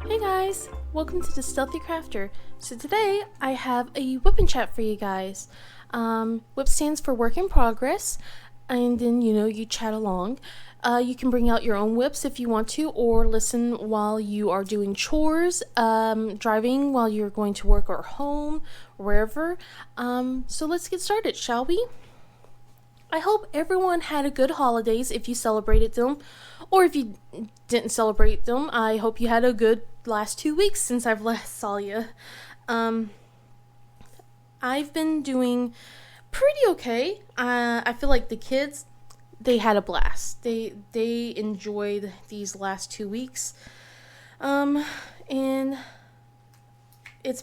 Hey guys, welcome to the Stealthy Crafter. So today I have a whip and chat for you guys. Whip stands for work in progress, and then you chat along. You can bring out your own whips if you want to, or listen while you are doing chores, driving while you're going to work or home, wherever. So let's get started, shall we? I hope everyone had a good holidays if you celebrated them, or if you didn't celebrate them, I hope you had a good last 2 weeks since I've last saw you. I've been doing pretty okay. I feel like the kids, they had a blast. They enjoyed these last 2 weeks, and it's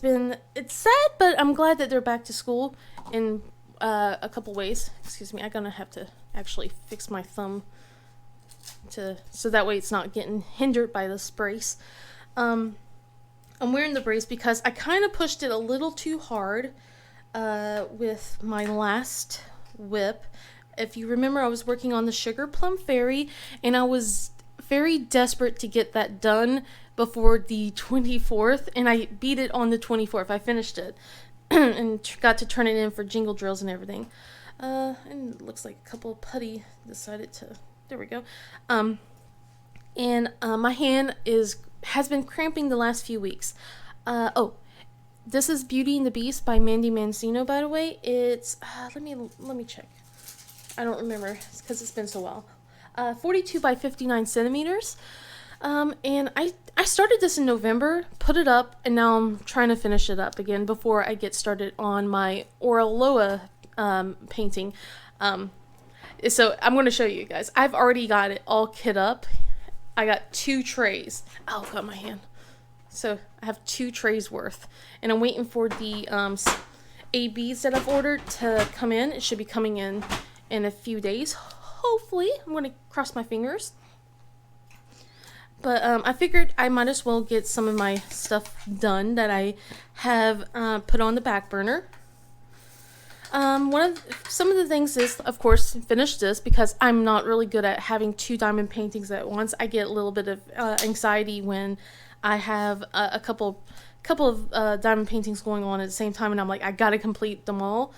sad, but I'm glad that they're back to school in a couple ways. Excuse me, I'm gonna have to actually fix my thumb so that way it's not getting hindered by this brace. I'm wearing the brace because I kind of pushed it a little too hard with my last whip. If you remember, I was working on the Sugar Plum Fairy, and I was very desperate to get that done before the 24th, and I beat it on the 24th. I finished it and got to turn it in for jingle drills and everything. And it looks like a couple of putty decided to... There we go. And my hand has been cramping the last few weeks. This is Beauty and the Beast by Mandy Mancino, by the way. It's let me check. I don't remember because it's been so while. 42 by 59 centimeters. And I started this in November, put it up, and now I'm trying to finish it up again before I get started on my Oraloa painting. So I'm going to show you guys. I've already got it all kit up. I got 2 trays. Oh, got my hand. So I have 2 trays worth. And I'm waiting for the ABs that I've ordered to come in. It should be coming in a few days. Hopefully. I'm going to cross my fingers. But I figured I might as well get some of my stuff done that I have put on the back burner. Some of the things is, of course, finish this because I'm not really good at having 2 diamond paintings at once. I get a little bit of anxiety when I have a couple of diamond paintings going on at the same time, and I'm like, I gotta complete them all.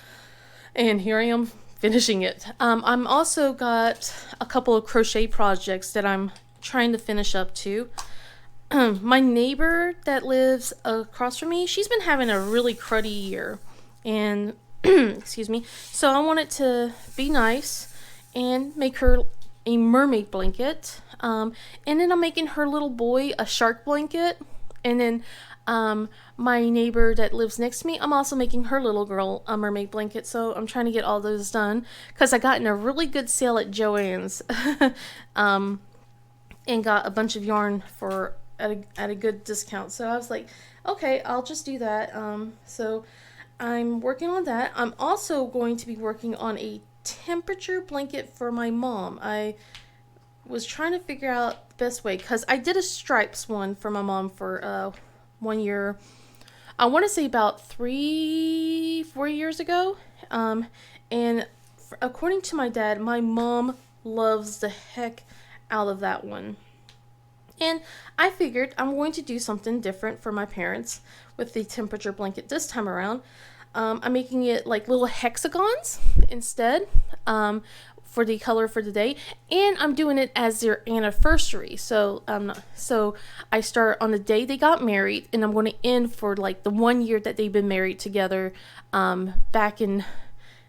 And here I am finishing it. I'm also got a couple of crochet projects that I'm trying to finish up too. My neighbor that lives across from me, she's been having a really cruddy year, and excuse me, so I wanted to be nice and make her a mermaid blanket, and then I'm making her little boy a shark blanket, and then my neighbor that lives next to me, I'm also making her little girl a mermaid blanket. So I'm trying to get all those done because I got in a really good sale at Joann's and got a bunch of yarn at a good discount. So I was like, okay, I'll just do that. So I'm working on that. I'm also going to be working on a temperature blanket for my mom. I was trying to figure out the best way because I did a stripes one for my mom for 1 year. I want to say about 3-4 years ago. And according to my dad, my mom loves the heck out of that one. And I figured I'm going to do something different for my parents with the temperature blanket this time around. I'm making it like little hexagons instead for the color for the day, and I'm doing it as their anniversary. So I start on the day they got married, and I'm going to end for like the 1 year that they've been married together back in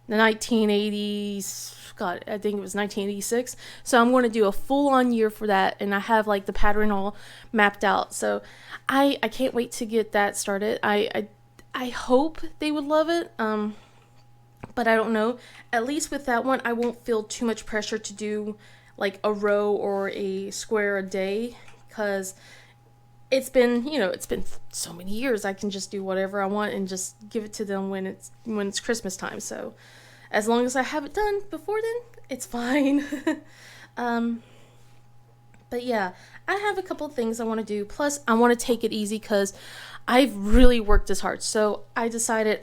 the 1980s. God, I think it was 1986. So I'm going to do a full-on year for that, and I have like the pattern all mapped out. So I can't wait to get that started. I hope they would love it, but I don't know. At least with that one, I won't feel too much pressure to do like a row or a square a day, because it's been so many years. I can just do whatever I want and just give it to them when it's Christmas time. So as long as I have it done before then, it's fine. But yeah, I have a couple of things I want to do. Plus, I want to take it easy because I've really worked this hard. So I decided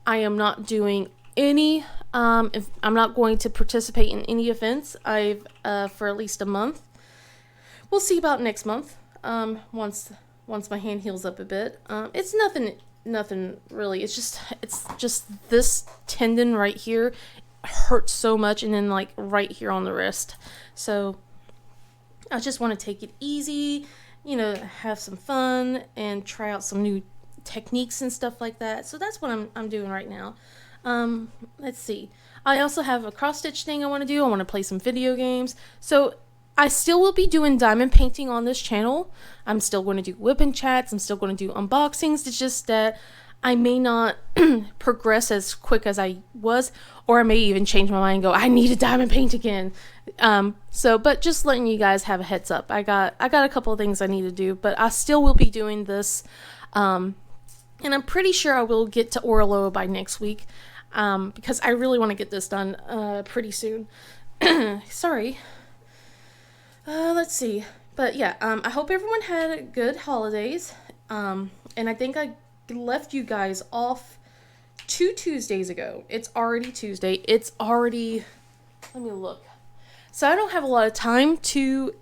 I am not doing any. If I'm not going to participate in any events, I've for at least a month. We'll see about next month. Once my hand heals up a bit. It's nothing really. It's just this tendon right here hurts so much, and then like right here on the wrist. So I just want to take it easy, have some fun and try out some new techniques and stuff like that. So that's what I'm doing right now. Let's see. I also have a cross stitch thing I want to do. I want to play some video games. So I still will be doing diamond painting on this channel. I'm still going to do whipping chats. I'm still going to do unboxings. It's just that I may not progress as quick as I was, or I may even change my mind and go, I need to diamond paint again. But just letting you guys have a heads up. I got a couple of things I need to do, but I still will be doing this. And I'm pretty sure I will get to Orlo by next week, because I really want to get this done pretty soon. Sorry. Let's see. But yeah, I hope everyone had good holidays. And I think I left you guys off 2 Tuesdays ago. It's already Tuesday. Let me look. So I don't have a lot of time to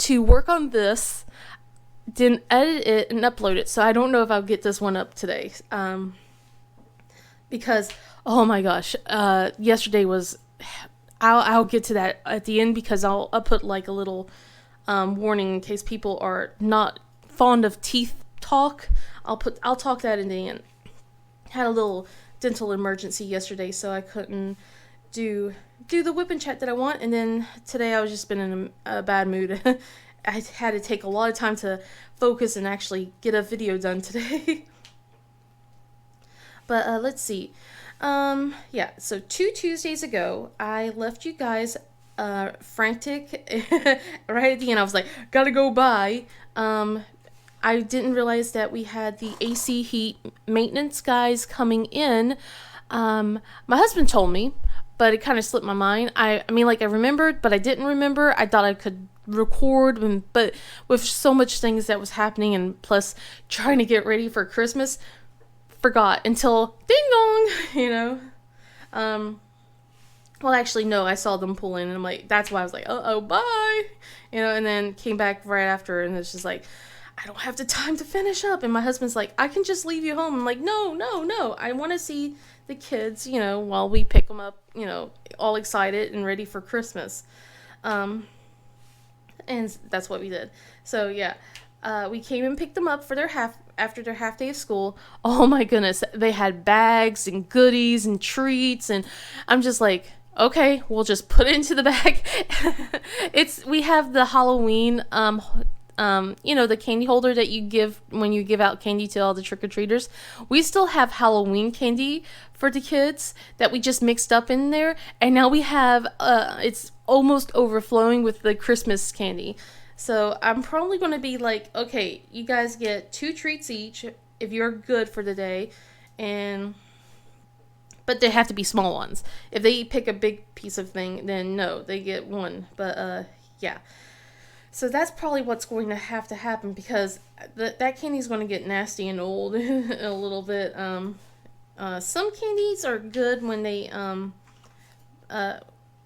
work on this, then edit it and upload it. So I don't know if I'll get this one up today. Because, oh my gosh, yesterday was, I'll get to that at the end, because I'll put like a little warning in case people are not fond of teeth talk. I'll talk that in the end. Had a little dental emergency yesterday, so I couldn't do the whip and chat that I want, and then today I was just been in a bad mood. I had to take a lot of time to focus and actually get a video done today. But let's see. Yeah, so 2 Tuesdays ago, I left you guys frantic. Right at the end, I was like, gotta go buy. I didn't realize that we had the AC heat maintenance guys coming in. My husband told me, but it kind of slipped my mind. I mean, like, I remembered, but I didn't remember. I thought I could record, but with so much things that was happening, and plus trying to get ready for Christmas, forgot until ding dong, Well, actually, no, I saw them pull in, and I'm like, that's why I was like, uh-oh, bye, and then came back right after, and it's just like, I don't have the time to finish up. And my husband's like, I can just leave you home. I'm like, no. I want to see the kids, while we pick them up, all excited and ready for Christmas. And that's what we did. So, yeah, we came and picked them up for after their half day of school. Oh my goodness. They had bags and goodies and treats. And I'm just like, okay, we'll just put it into the bag. We have the Halloween, the candy holder that you give when you give out candy to all the trick-or-treaters. We still have Halloween candy for the kids that we just mixed up in there, and now we have it's almost overflowing with the Christmas candy. So I'm probably going to be like, okay, you guys get 2 treats each if you're good for the day, but they have to be small ones. If they pick a big piece of thing, then no, they get 1. But yeah. So that's probably what's going to have to happen, because that candy is going to get nasty and old a little bit. Some candies are good when they,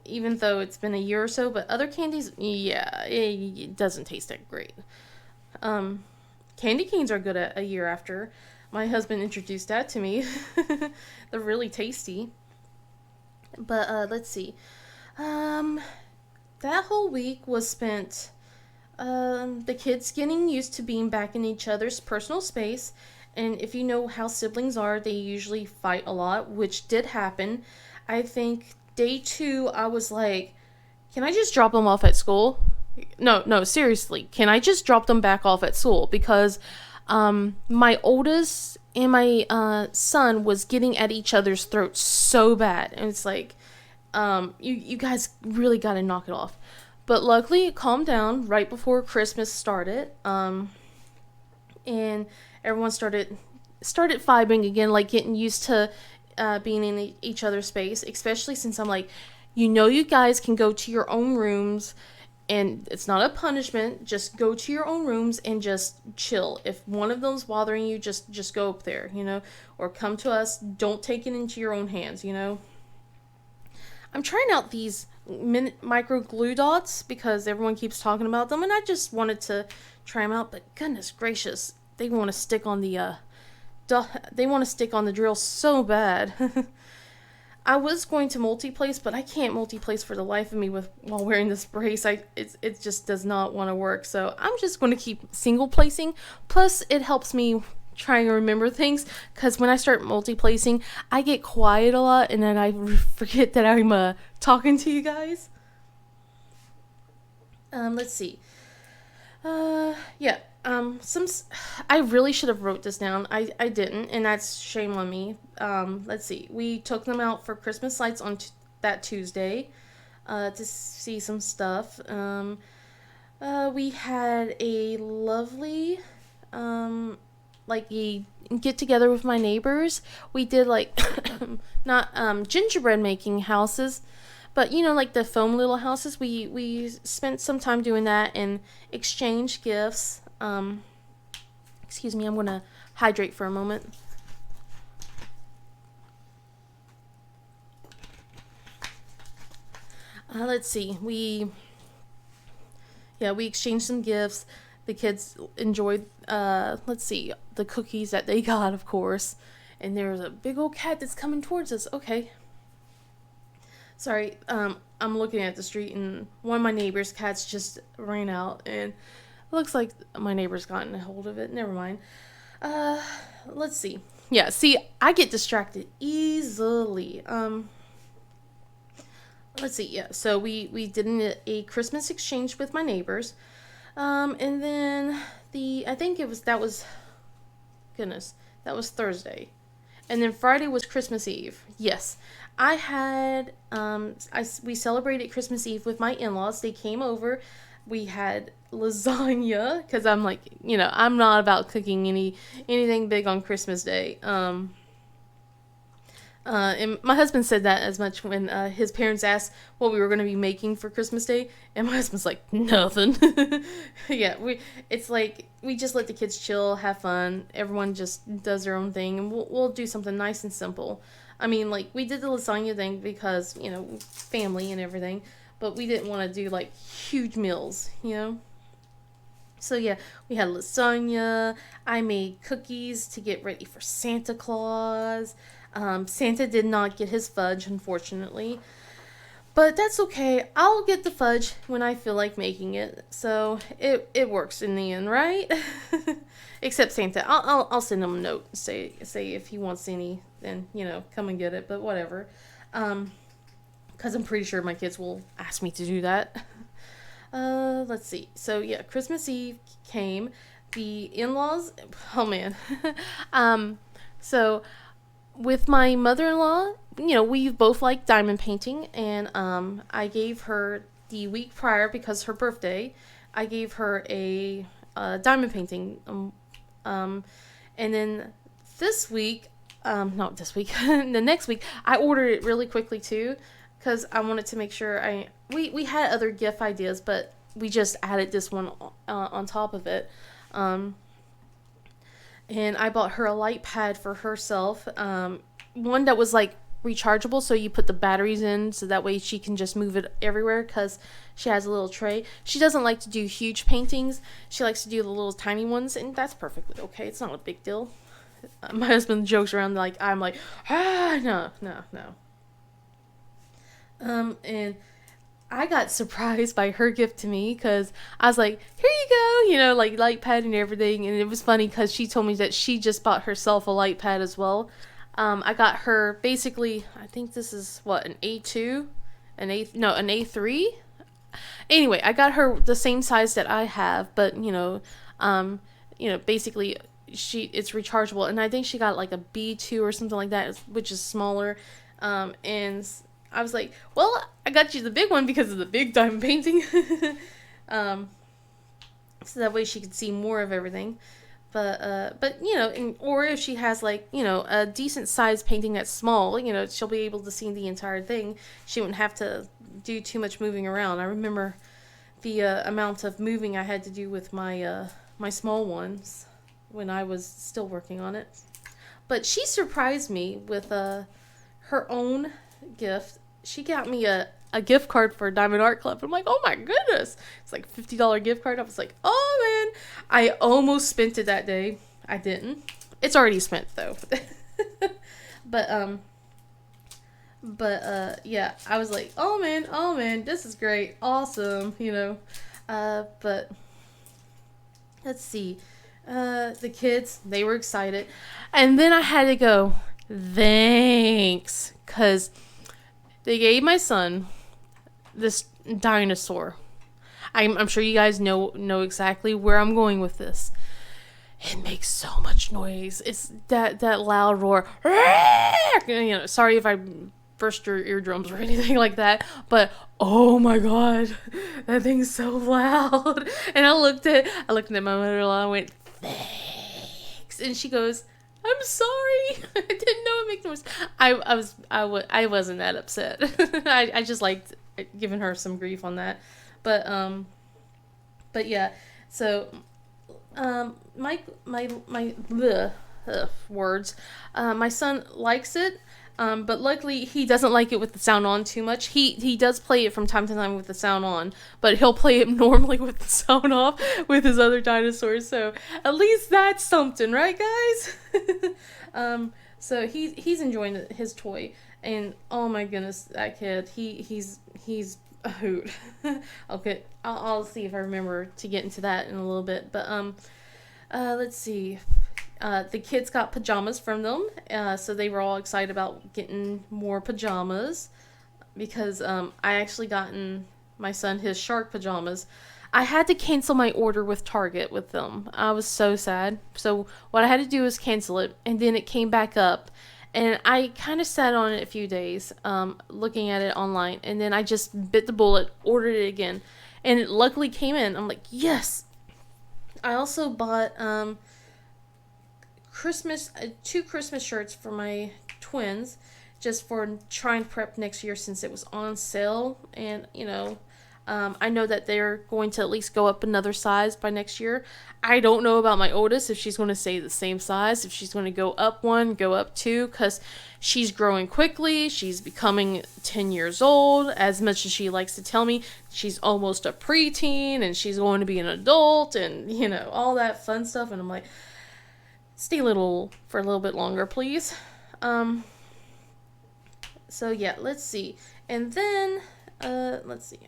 even though it's been a year or so, but other candies, yeah, it doesn't taste that great. Candy canes are good a year after. My husband introduced that to me. They're really tasty. But let's see. That whole week was spent the kids getting used to being back in each other's personal space. And if you know how siblings are, they usually fight a lot, which did happen. I think day 2, I was like, can I just drop them off at school? No, seriously. Can I just drop them back off at school? Because my oldest and my son was getting at each other's throats so bad. And it's like, you guys really got to knock it off. But luckily, it calmed down right before Christmas started. And everyone started vibing again, like getting used to being in each other's space, especially since I'm like, you guys can go to your own rooms And it's not a punishment. Just go to your own rooms and just chill. If one of them's bothering you, just go up there, or come to us. Don't take it into your own hands. I'm trying out these micro glue dots because everyone keeps talking about them, and I just wanted to try them out. But goodness gracious, they want to stick on the drill so bad. I was going to multi-place, but I can't multi-place for the life of me while wearing this brace. It just does not want to work. So I'm just going to keep single placing. Plus, it helps me try and remember things, because when I start multi-placing, I get quiet a lot, and then I forget that I'm talking to you guys. Let's see. Yeah. Some I really should have wrote this down. I didn't, and that's shame on me. Let's see. We took them out for Christmas lights on that Tuesday, to see some stuff. We had a lovely, like a get together with my neighbors. We did like not gingerbread making houses, but like the foam little houses. We spent some time doing that and exchanged gifts. Excuse me, I'm gonna hydrate for a moment. Let's see. We exchanged some gifts. The kids enjoyed, let's see, the cookies that they got, of course. And there's a big old cat that's coming towards us. Okay. Sorry, I'm looking at the street, and one of my neighbor's cats just ran out, and it looks like my neighbor's gotten a hold of it. Never mind. Let's see. Yeah, see, I get distracted easily. Let's see. Yeah, so we did a Christmas exchange with my neighbors. And then I think goodness, that was Thursday. And then Friday was Christmas Eve. Yes. I had, we celebrated Christmas Eve with my in-laws. They came over. We had lasagna, because I'm like, I'm not about cooking anything big on Christmas Day. And my husband said that as much when his parents asked what we were going to be making for Christmas Day, and my husband's like, nothing. Yeah, it's like we just let the kids chill, have fun. Everyone just does their own thing, and we'll do something nice and simple. I mean, like, we did the lasagna thing because family and everything, but we didn't want to do like huge meals. So yeah, we had lasagna. I made cookies to get ready for Santa Claus. Santa did not get his fudge, unfortunately. But that's okay. I'll get the fudge when I feel like making it. So it works in the end, right? Except Santa. I'll send him a note and say if he wants any, then come and get it. But whatever. Because I'm pretty sure my kids will ask me to do that. Let's see. So yeah, Christmas Eve came. The in-laws. Oh man. So with my mother-in-law, we both like diamond painting, and I gave her the week prior, because her birthday, I gave her a diamond painting. And then this week, not this week, the next week, I ordered it really quickly too, because I wanted to make sure we had other gift ideas, but we just added this one on top of it. And I bought her a light pad for herself. One that was like rechargeable, so you put the batteries in, so that way she can just move it everywhere, because she has a little tray. She doesn't like to do huge paintings. She likes to do the little tiny ones, and that's perfectly okay. It's not a big deal. My husband jokes around like I'm like, no. And I got surprised by her gift to me, because I was like, here you go, like light pad and everything. And it was funny because she told me that she just bought herself a light pad as well. I got her basically, I think this is what, an A2? An A3? Anyway, I got her the same size that I have, but basically it's rechargeable, and I think she got like a B2 or something like that, which is smaller. And I was like, well, I got you the big one because of the big diamond painting. So that way she could see more of everything. But or if she has like, a decent sized painting that's small, she'll be able to see the entire thing. She wouldn't have to do too much moving around. I remember the amount of moving I had to do with my small ones when I was still working on it. But she surprised me with her own gift. She got me a gift card for Diamond Art Club. I'm like, oh my goodness. It's like $50 gift card. I was like, oh man. I almost spent it that day. I didn't. It's already spent though. but yeah, I was like, oh man, this is great. Awesome, but let's see. The kids, they were excited. And then I had to go, thanks, cuz they gave my son this dinosaur. I'm sure you guys know exactly where I'm going with this. It makes so much noise. It's that loud roar. Sorry if I burst your eardrums or anything like that, but oh my god, that thing's so loud. And I looked at my mother-in-law and went, thanks. And she goes, I'm sorry. I didn't know it made noise. I wasn't that upset. I just liked giving her some grief on that. But yeah. So my bleh, words. My son likes it. But luckily he doesn't like it with the sound on too much. He does play it from time to time with the sound on, but he'll play it normally with the sound off with his other dinosaurs. So at least that's something, right, guys? So he's enjoying his toy, and oh my goodness, that kid, he's a hoot. Okay, I'll see if I remember to get into that in a little bit, but let's see. The kids got pajamas from them, so they were all excited about getting more pajamas, because I actually gotten my son his shark pajamas. I had to cancel my order with Target with them. I was so sad. So what I had to do was cancel it, and then it came back up, and I kind of sat on it a few days, looking at it online, and then I just bit the bullet, ordered it again, and it luckily came in. I'm like, yes! I also bought two Christmas shirts for my twins, just for trying to prep next year, since it was on sale. And I know that they're going to at least go up another size by next year. I don't know about my oldest, if she's going to stay the same size, if she's going to go up one, go up two, because she's growing quickly. She's becoming 10 years old. As much as she likes to tell me, she's almost a preteen, and she's going to be an adult, and all that fun stuff. And I'm like, stay little for a little bit longer, please. So yeah, let's see. And then let's see.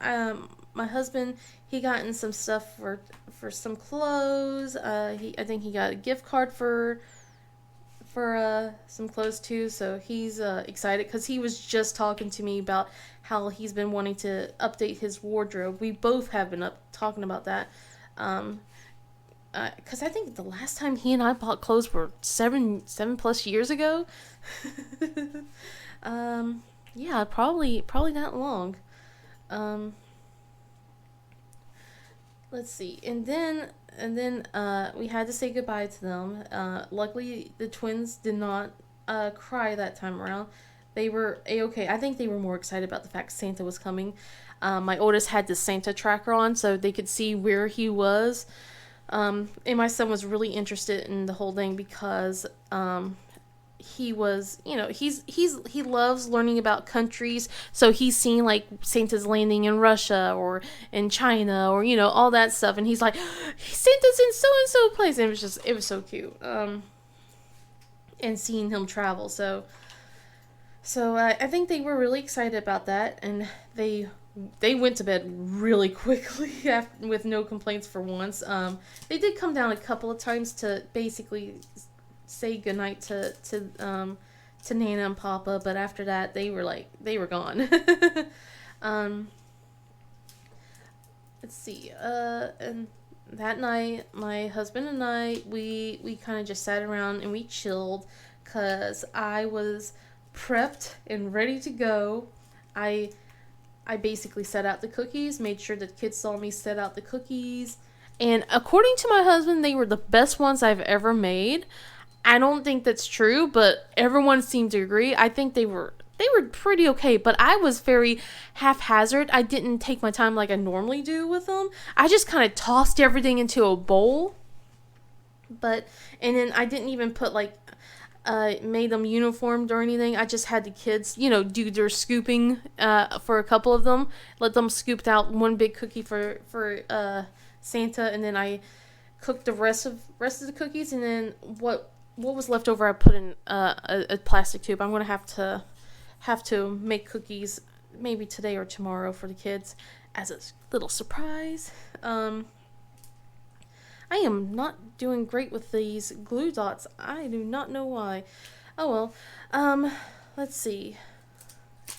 My husband, he gotten some stuff for some clothes. I think he got a gift card for some clothes too. So he's excited, because he was just talking to me about how he's been wanting to update his wardrobe. We both have been talking about that. Because I think the last time he and I bought clothes were 7+ years ago. Yeah, probably that long. Let's see, and then we had to say goodbye to them. Luckily, the twins did not cry that time around. They were a-okay. I think they were more excited about the fact Santa was coming. My oldest had the Santa tracker on, so they could see where he was. And my son was really interested in the whole thing, because he was, he loves learning about countries. So he's seen like Santa's landing in Russia or in China, or all that stuff, and he's like, Santa's in so and so place, and it was so cute. And seeing him travel, so I think they were really excited about that, and they went to bed really quickly with no complaints for once. They did come down a couple of times to basically say goodnight to Nana and Papa, but after that they were gone. Let's see. And that night, my husband and I, we kind of just sat around and we chilled, because I was prepped and ready to go. I basically set out the cookies, made sure the kids saw me set out the cookies. And according to my husband, they were the best ones I've ever made. I don't think that's true, but everyone seemed to agree. I think they were they were pretty okay, but I was very haphazard. I didn't take my time like I normally do with them. I just kind of tossed everything into a bowl. And then I didn't even put like made them uniformed or anything. I just had the kids, do their scooping for a couple of them. Let them scooped out one big cookie for Santa, and then I cooked the rest of the cookies, and then what was left over I put in a plastic tube. I'm gonna have to make cookies maybe today or tomorrow for the kids as a little surprise. I am not doing great with these glue dots. I do not know why. Oh well. Let's see.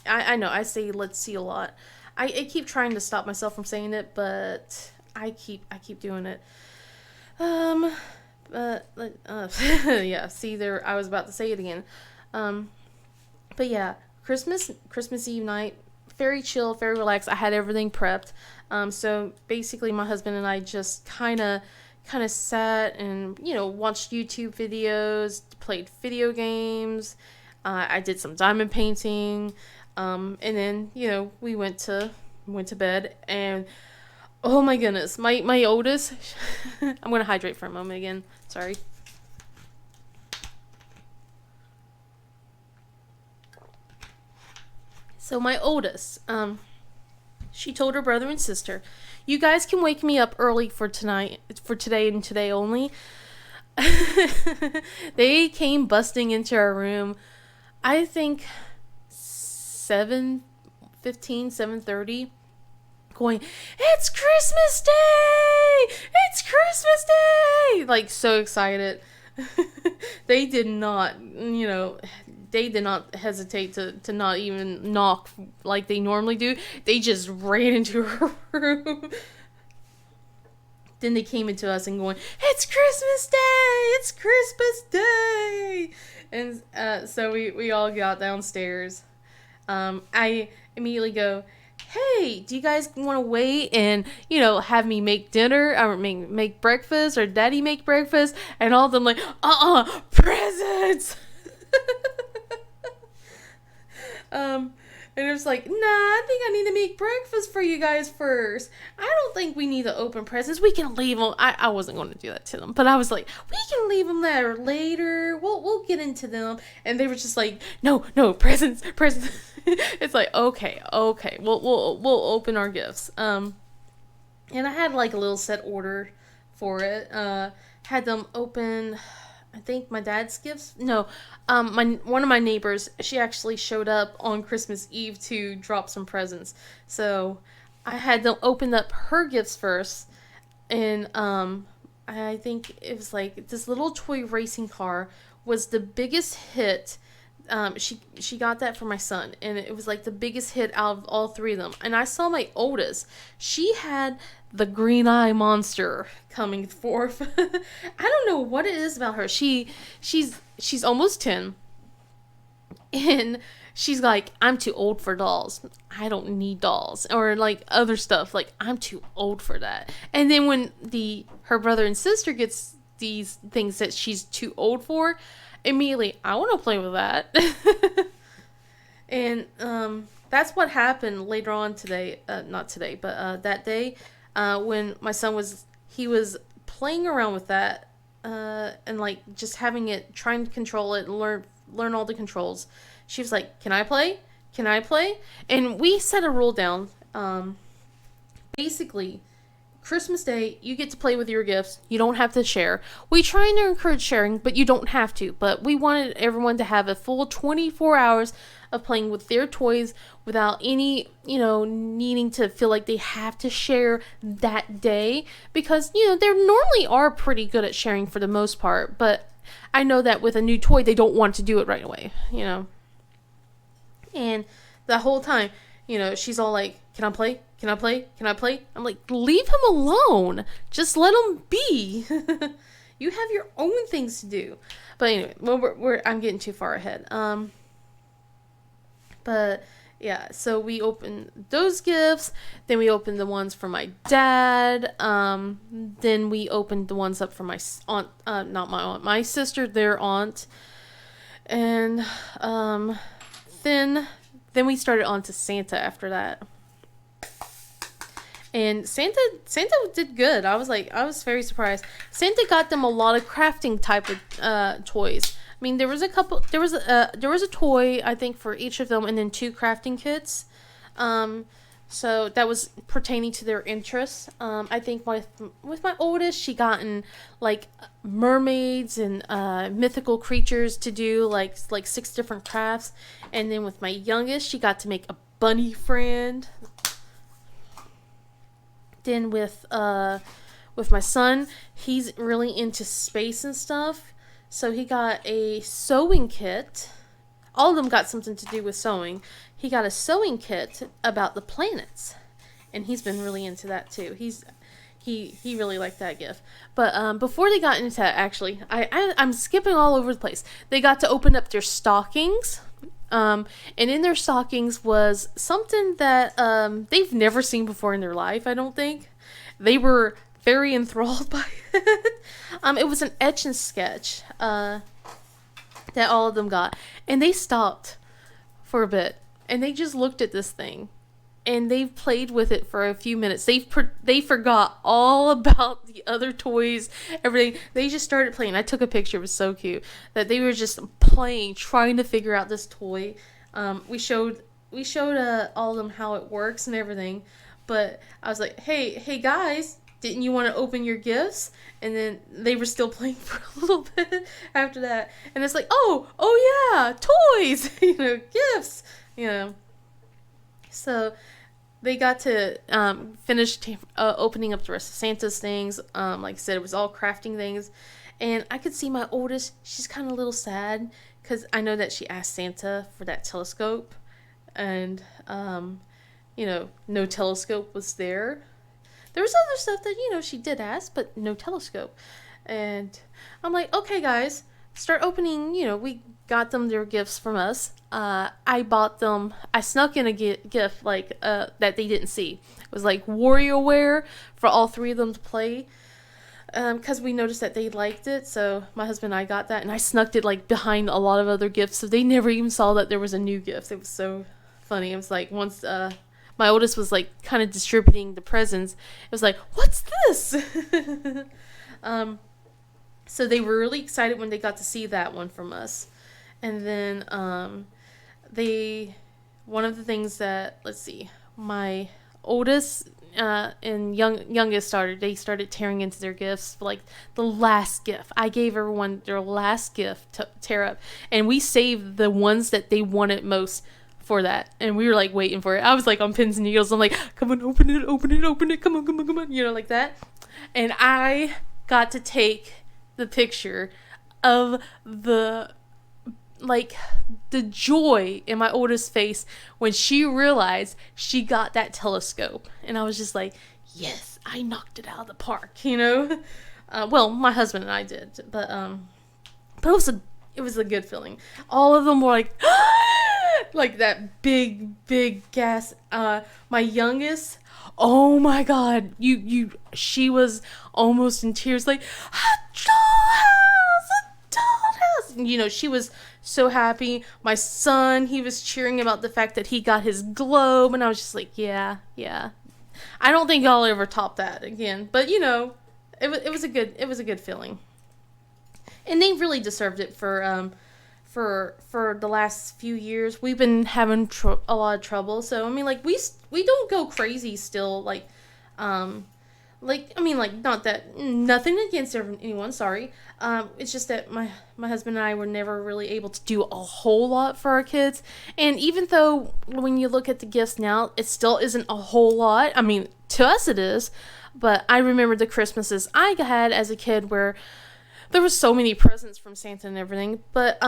I know I say let's see a lot. I keep trying to stop myself from saying it, but I keep doing it. Yeah, see there, I was about to say it again. But yeah, Christmas Eve night, very chill, very relaxed. I had everything prepped. So basically my husband and I just kind of sat and, watched YouTube videos, played video games. I did some diamond painting. And then, we went to bed, and oh my goodness, my oldest, I'm going to hydrate for a moment again. Sorry. So my oldest, she told her brother and sister, "You guys can wake me up early for tonight, for today and today only." They came busting into our room, I think 7:15, 7:30, going, "It's Christmas Day! It's Christmas Day!" Like, so excited. They did not, they did not hesitate to not even knock like they normally do. They just ran into her room. Then they came into us and going, "It's Christmas Day! It's Christmas Day!" And so we all got downstairs. I immediately go, "Hey, do you guys want to wait and, have me make dinner or make breakfast, or daddy make breakfast?" And all of them like, presents! And it was like, "Nah, I think I need to make breakfast for you guys first. I don't think we need to open presents. We can leave them." I wasn't going to do that to them, but I was like, "We can leave them there later. We'll get into them." And they were just like, no, presents." It's like, okay, we'll open our gifts. And I had like a little set order for it. Had them open, I think, my dad's gifts. No, one of my neighbors, she actually showed up on Christmas Eve to drop some presents. So I had them open up her gifts first, and I think it was like this little toy racing car was the biggest hit. She got that for my son, and it was like the biggest hit out of all three of them. And I saw my oldest, she had the green eye monster coming forth. I don't know what it is about her. She's almost 10, and she's like, "I'm too old for dolls. I don't need dolls," or like other stuff. Like, "I'm too old for that." And then when her brother and sister gets these things that she's too old for, immediately, "I want to play with that." And that's what happened later on today. Not today, but that day, when my son was playing around with that, and like just having it, trying to control it and learn all the controls. She was like, "Can I play? Can I play?" And we set a rule down. Basically, Christmas Day, you get to play with your gifts. You don't have to share. We try to encourage sharing, but you don't have to. But we wanted everyone to have a full 24 hours of playing with their toys without any, needing to feel like they have to share that day. Because, they normally are pretty good at sharing for the most part. But I know that with a new toy, they don't want to do it right away, And the whole time, she's all like, "Can I play? Can I play? Can I play?" I'm like, "Leave him alone. Just let him be." You have your own things to do. But anyway, I'm getting too far ahead. But yeah, so we opened those gifts. Then we opened the ones for my dad. Then we opened the ones up for my aunt, not my aunt, my sister, their aunt. And then we started on to Santa after that. And Santa did good. I was very surprised. Santa got them a lot of crafting type of toys. I mean, there was a toy, I think, for each of them, and then 2 crafting kits. So that was pertaining to their interests. I think with my oldest, she gotten like mermaids and mythical creatures to do like 6 different crafts, and then with my youngest, she got to make a bunny friend. Then with my son, he's really into space and stuff, so he got a sewing kit. All of them got something to do with sewing. He got a sewing kit about the planets, and he's been really into that too. He really liked that gift. But before they got into that, actually, I'm skipping all over the place. They got to open up their stockings, and in their stockings was something that they've never seen before in their life. I don't think they were very enthralled by it. It was an etch and sketch that all of them got, and they stopped for a bit. And they just looked at this thing, and they played with it for a few minutes. They forgot all about the other toys, everything. They just started playing. I took a picture. It was so cute that they were just playing, trying to figure out this toy. We showed all of them how it works and everything. But I was like, hey guys, didn't you want to open your gifts? And then they were still playing for a little bit after that. And it's like, oh yeah, toys, gifts. So they got to finish opening up the rest of Santa's things. Like I said, it was all crafting things. And I could see my oldest, she's kind of a little sad because I know that she asked Santa for that telescope. And, no telescope was there. There was other stuff that, she did ask, but no telescope. And I'm like, okay, guys, start opening, we got them their gifts from us. I snuck in a gift that they didn't see. It was like WarioWare for all 3 of them to play, because we noticed that they liked it. So my husband and I got that, and I snuck it like behind a lot of other gifts, so they never even saw that there was a new gift. It was so funny. It was like once my oldest was like kind of distributing the presents, it was like, what's this? So they were really excited when they got to see that one from us. And then one of the things that, let's see, my oldest and youngest started tearing into their gifts. Like the last gift, I gave everyone their last gift to tear up, and we saved the ones that they wanted most for that, and we were like waiting for it. I was like on pins and needles. I'm like, come on, open it, come on, like that. And I got to take the picture of the joy in my oldest face when she realized she got that telescope. And I was just like, yes, I knocked it out of the park, well, my husband and I did, but it was a good feeling. All of them were like like that big gas. My youngest, oh my god, she was almost in tears, like a dollhouse. She was so happy. My son, he was cheering about the fact that he got his globe, and I was just like, yeah. I don't think I'll ever top that again, but it was a good feeling, and they really deserved it for the last few years. We've been having a lot of trouble, so I mean, like we don't go crazy still, not that, nothing against anyone, sorry. It's just that my husband and I were never really able to do a whole lot for our kids. And even though when you look at the gifts now, it still isn't a whole lot. I mean, to us it is. But I remember the Christmases I had as a kid where there was so many presents from Santa and everything. But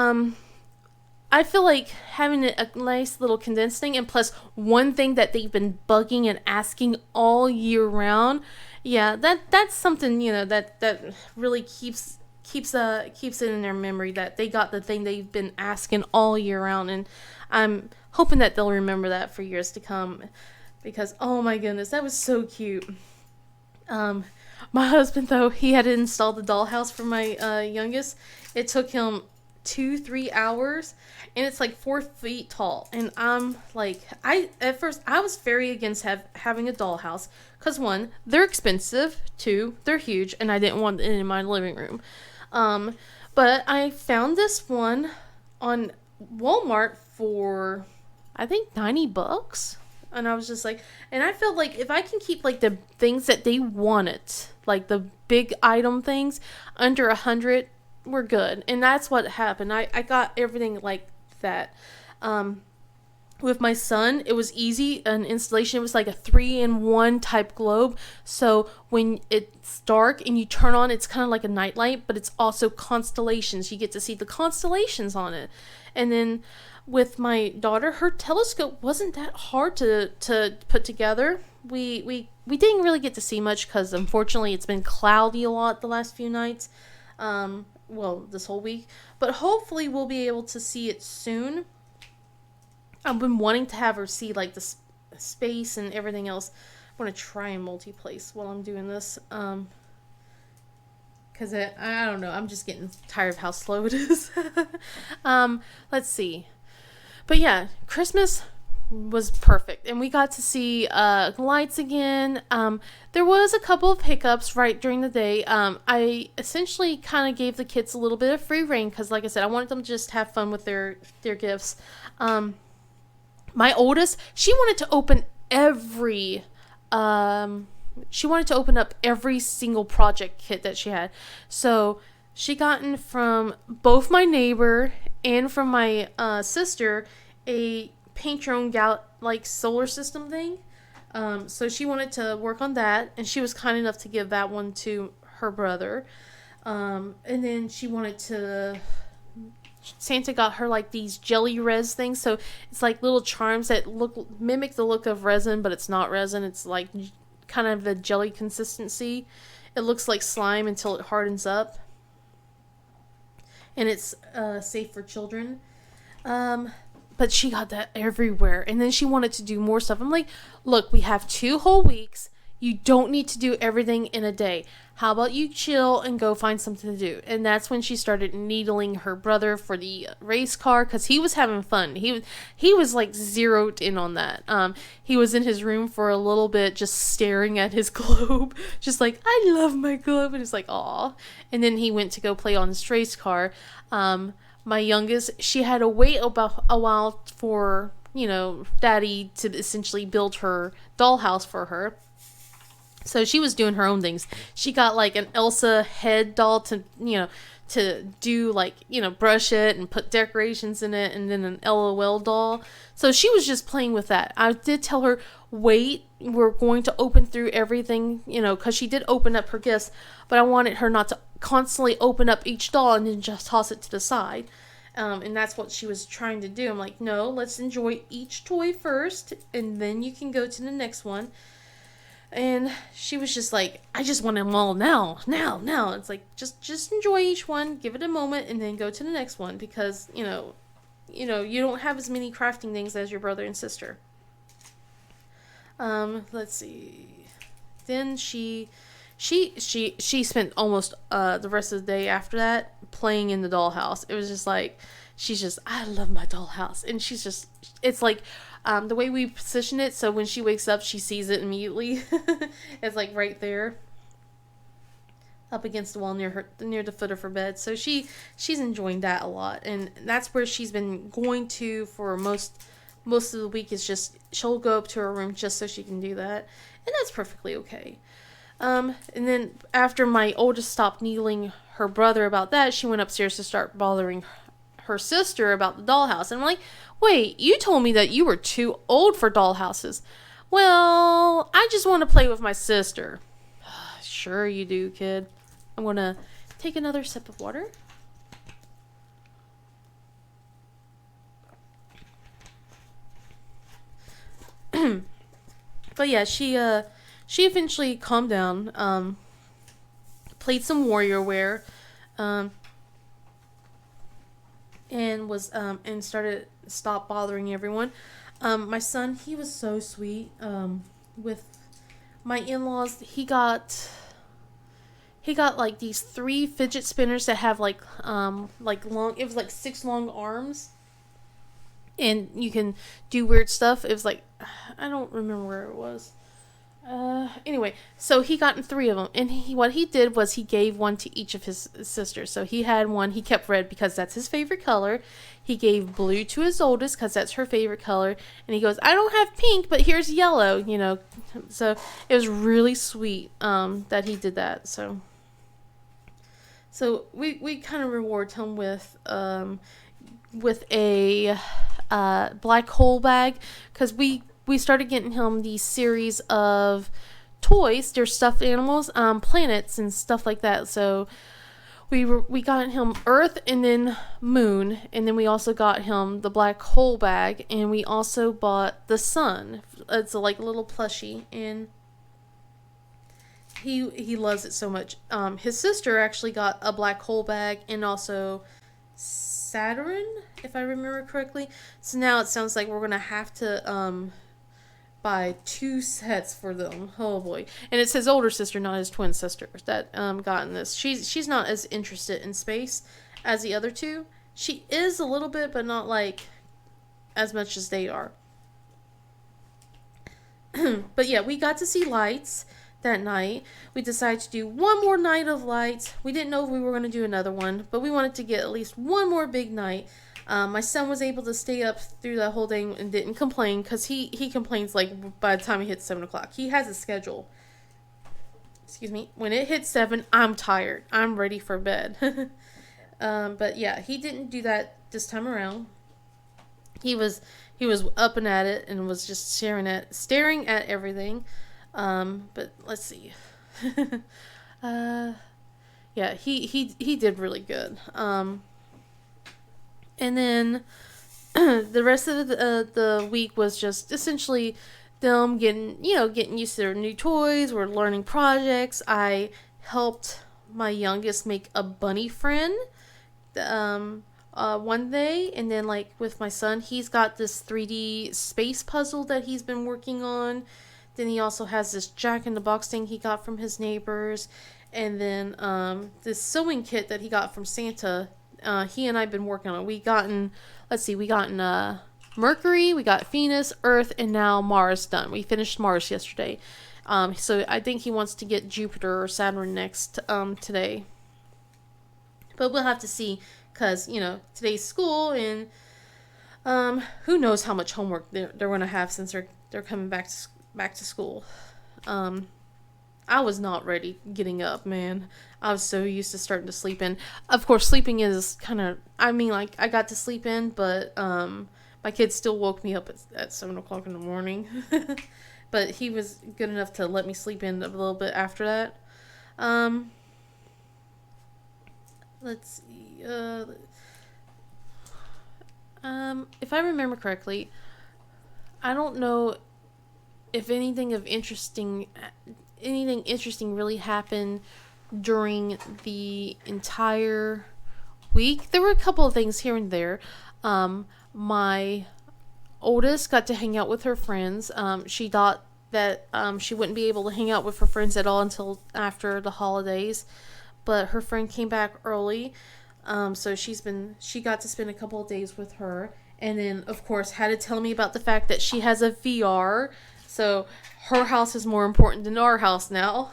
I feel like having a nice little condensed thing, and plus one thing that they've been bugging and asking all year round, yeah, that's something, that really keeps it in their memory, that they got the thing they've been asking all year round. And I'm hoping that they'll remember that for years to come, because oh my goodness, that was so cute. My husband, though, he had to install the dollhouse for my youngest. It took him 2-3 hours, and it's like 4 feet tall. And I'm like, at first I was very against having a dollhouse because one, they're expensive, two, they're huge, and I didn't want it in my living room. But I found this one on Walmart for, I think, $90. And I was just like, and I felt like if I can keep like the things that they wanted, like the big item things, under 100, we're good. And that's what happened. I got everything like that. With my son, it was easy. An installation, it was like a 3-in-1 type globe. So when it's dark and you turn on, it's kind of like a nightlight, but it's also constellations. You get to see the constellations on it. And then with my daughter, her telescope wasn't that hard to put together. We didn't really get to see much because unfortunately it's been cloudy a lot the last few nights. Well, this whole week. But hopefully we'll be able to see it soon. I've been wanting to have her see like the space and everything else. I want to try and multi-place while I'm doing this. Because I don't know. I'm just getting tired of how slow it is. Let's see. But yeah, Christmas was perfect. And we got to see lights again. There was a couple of hiccups right during the day. I essentially kind of gave the kids a little bit of free reign because, like I said, I wanted them to just have fun with their gifts. My oldest, she wanted to open up every single project kit that she had. So she gotten from both my neighbor and from my sister a paint your own like solar system thing. So she wanted to work on that, and she was kind enough to give that one to her brother. And then she wanted to, Santa got her like these jelly res things. So it's like little charms that mimic the look of resin, but it's not resin. It's like kind of the jelly consistency. It looks like slime until it hardens up. And it's safe for children. But she got that everywhere. And then she wanted to do more stuff. I'm like, look, we have 2 whole weeks. You don't need to do everything in a day. How about you chill and go find something to do? And that's when she started needling her brother for the race car because he was having fun. He was like zeroed in on that. He was in his room for a little bit just staring at his globe. Just like, I love my globe. And it's like, aw. And then he went to go play on his race car. My youngest, she had to wait about a while for, daddy to essentially build her dollhouse for her. So she was doing her own things. She got like an Elsa head doll to do like, brush it and put decorations in it, and then an LOL doll. So she was just playing with that. I did tell her, wait, we're going to open through everything, because she did open up her gifts, but I wanted her not to constantly open up each doll and then just toss it to the side. And that's what she was trying to do. I'm like, no, let's enjoy each toy first, and then you can go to the next one. And she was just like, I just want them all now. It's like, just enjoy each one, give it a moment, and then go to the next one because, you don't have as many crafting things as your brother and sister. Let's see. Then she spent almost the rest of the day after that playing in the dollhouse. It was just like, I love my dollhouse. And it's like, the way we position it, so when she wakes up, she sees it immediately. It's like right there, up against the wall near the foot of her bed. So she's enjoying that a lot, and that's where she's been going to for most of the week. Is just she'll go up to her room just so she can do that, and that's perfectly okay. And then after my oldest stopped needling her brother about that, she went upstairs to start bothering her sister about the dollhouse. And I'm like, wait, you told me that you were too old for dollhouses. Well, I just want to play with my sister. Sure you do, kid. I'm going to take another sip of water. But yeah, she eventually calmed down, played some WarioWare, and was and stopped bothering everyone. My son, he was so sweet. With my in-laws, he got he got like these 3 fidget spinners that have like long. It was like 6 long arms, and you can do weird stuff. It was like, I don't remember where it was. Anyway, so he got 3 of them, and what he did was he gave one to each of his sisters. So he had one, he kept red because that's his favorite color. He gave blue to his oldest because that's her favorite color, and he goes, I don't have pink, but here's yellow, you know. So it was really sweet that he did that. So we kind of reward him with a black hole bag, because we started getting him these series of toys. They're stuffed animals, planets and stuff like that. So we got him Earth and then Moon, and then we also got him the black hole bag, and we also bought the sun. It's like a little plushie, and he loves it so much. His sister actually got a black hole bag and also Saturn, if I remember correctly. So now it sounds like we're gonna have to buy 2 sets for them. Oh boy. And it's his older sister, not his twin sister, that gotten this. She's not as interested in space as the other 2. She is a little bit, but not like as much as they are. But yeah, we got to see lights that night. We decided to do one more night of lights. We didn't know if we were going to do another one, but we wanted to get at least one more big night. My son was able to stay up through the whole day and didn't complain, because he complains like by the time he hits 7 o'clock. He has a schedule. Excuse me. When it hits 7, I'm tired. I'm ready for bed. But yeah, he didn't do that this time around. He was up and at it and was just staring at everything. But let's see. Yeah, he did really good. And then the rest of the week was just essentially them getting used to their new toys. We're learning projects. I helped my youngest make a bunny friend one day, and then like with my son, he's got this 3D space puzzle that he's been working on. Then he also has this Jack-in-the-Box thing he got from his neighbors, and then this sewing kit that he got from Santa. He and I've been working on it. We gotten Mercury, we got Venus, Earth, and now Mars done. We finished Mars yesterday. So I think he wants to get Jupiter or Saturn next today. But we'll have to see, because, today's school, and who knows how much homework they're going to have since they're coming back to school. I was not ready getting up, man. I was so used to starting to sleep in. Of course, sleeping is kind of, I got to sleep in, but my kid still woke me up at 7 o'clock in the morning. But he was good enough to let me sleep in a little bit after that. Let's see. If I remember correctly, I don't know if anything interesting really happened during the entire week. There were a couple of things here and there. My oldest got to hang out with her friends. She thought that she wouldn't be able to hang out with her friends at all until after the holidays, but her friend came back early, so she got to spend a couple of days with her, and then of course had to tell me about the fact that she has a VR. So her house is more important than our house now.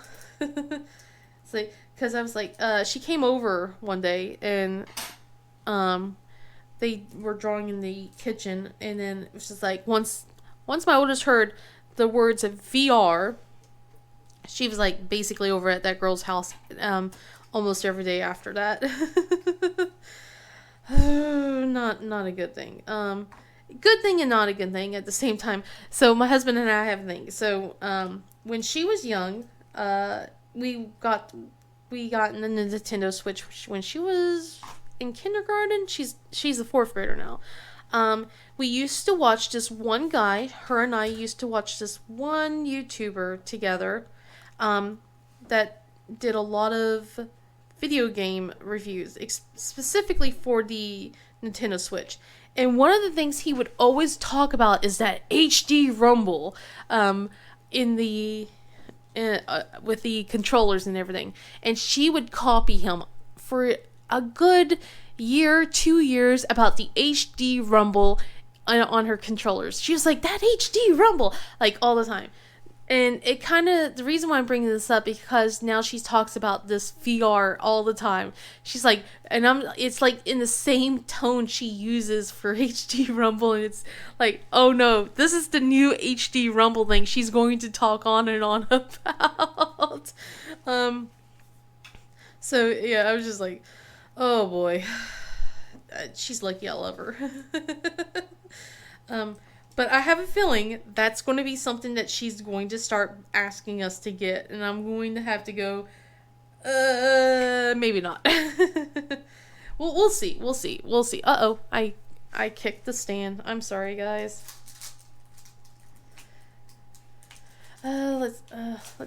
So, because I was like, she came over one day, and they were drawing in the kitchen, and then it was just like, once my oldest heard the words of VR, she was like basically over at that girl's house almost every day after that. Not a good thing. Good thing and not a good thing at the same time. So my husband and I have things. So when she was young, we got the Nintendo Switch when she was in kindergarten. She's a 4th grader now. We used to watch this one guy. Her and I used to watch this one YouTuber together that did a lot of video game reviews, specifically for the Nintendo Switch. And one of the things he would always talk about is that HD Rumble in the with the controllers and everything, and she would copy him for a good year, 2 years about the HD rumble on her controllers. She was like, that HD rumble, like all the time. And it kind of, the reason why I'm bringing this up, because now she talks about this VR all the time. She's like, it's like in the same tone she uses for HD Rumble. And it's like, oh no, this is the new HD Rumble thing she's going to talk on and on about. So yeah, I was just like, oh boy. She's lucky I love her. But I have a feeling that's going to be something that she's going to start asking us to get, and I'm going to have to go, maybe not. We'll see. Uh-oh, I kicked the stand. I'm sorry, guys. Let's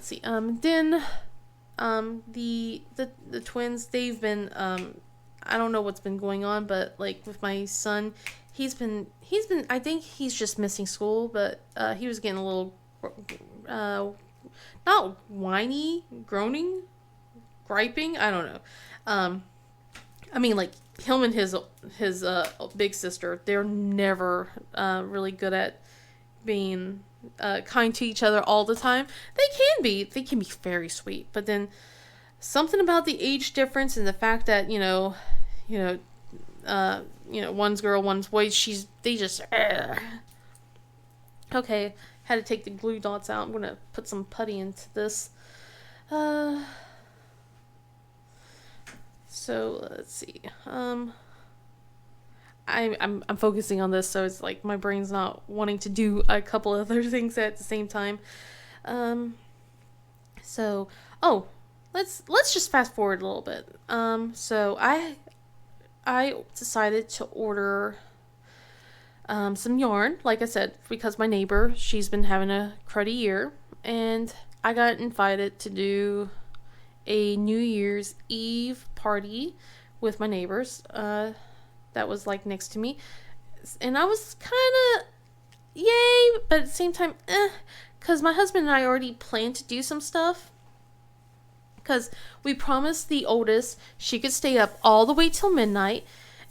see. Then, the twins, they've been, I don't know what's been going on, but like with my son, he's been, I think he's just missing school, but he was getting a little, not whiny, groaning, griping, I don't know. I mean, like, him and his big sister, they're never really good at being kind to each other all the time. They can be very sweet, but then something about the age difference and the fact that, one's girl, one's boy, they just, okay, had to take the glue dots out. I'm gonna put some putty into this. So let's see. I'm focusing on this, so it's like my brain's not wanting to do a couple other things at the same time. So, let's just fast forward a little bit. So I decided to order some yarn, like I said, because my neighbor, she's been having a cruddy year, and I got invited to do a New Year's Eve party with my neighbors. That was like next to me, and I was kind of yay, but at the same time, because my husband and I already planned to do some stuff. Because we promised the oldest she could stay up all the way till midnight,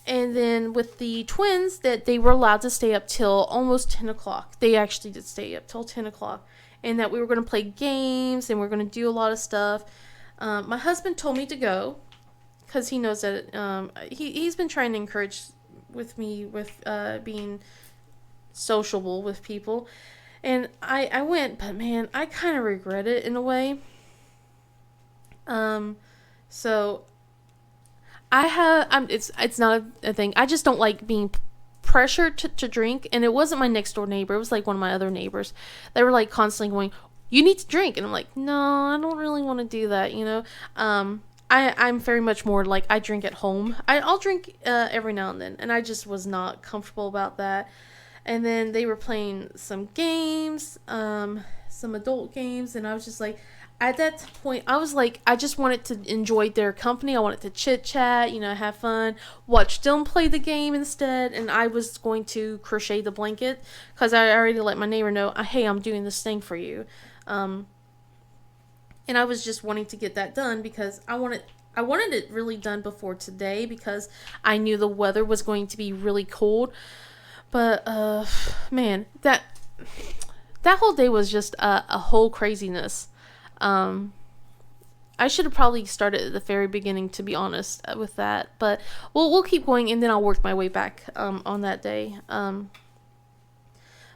and then with the twins that they were allowed to stay up till almost 10 o'clock. They actually did stay up till 10 o'clock, and that we were going to play games and we are going to do a lot of stuff. My husband told me to go because he knows that he's been trying to encourage me with being sociable with people, and I went, but man, I kind of regret it in a way. So it's not a thing. I just don't like being pressured to drink, and it wasn't my next door neighbor. It was like one of my other neighbors. They were like constantly going, you need to drink. And I'm like, no, I don't really want to do that, I'm very much more like I drink at home. I'll drink every now and then, and I just was not comfortable about that. And then they were playing some games, some adult games, and I was just like, at that point, I was like, I just wanted to enjoy their company. I wanted to chit chat, have fun, watch them play the game instead. And I was going to crochet the blanket because I already let my neighbor know, hey, I'm doing this thing for you. And I was just wanting to get that done because I wanted it really done before today because I knew the weather was going to be really cold. But man, that whole day was just a whole craziness. I should have probably started at the very beginning, to be honest, with that. But we'll keep going, and then I'll work my way back on that day.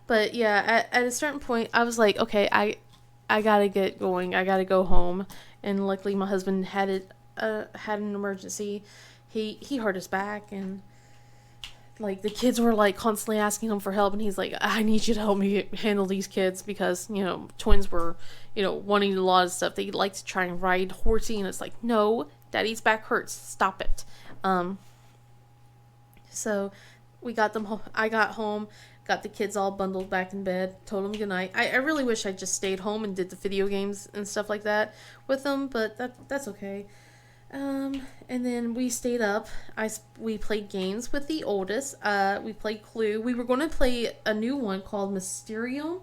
But yeah, at a certain point, I was like, okay, I gotta get going. I gotta go home. And luckily, my husband had an emergency. He hurt his back, and like the kids were like constantly asking him for help, and he's like, I need you to help me handle these kids because twins were wanting a lot of stuff. They like to try and ride horsey, and it's like, no, daddy's back hurts, stop it. So we got them home. I got home, got the kids all bundled back in bed, told them goodnight. I really wish I just stayed home and did the video games and stuff like that with them, but that's okay. And then we stayed up. We played games with the oldest. We played Clue. We were going to play a new one called Mysterium,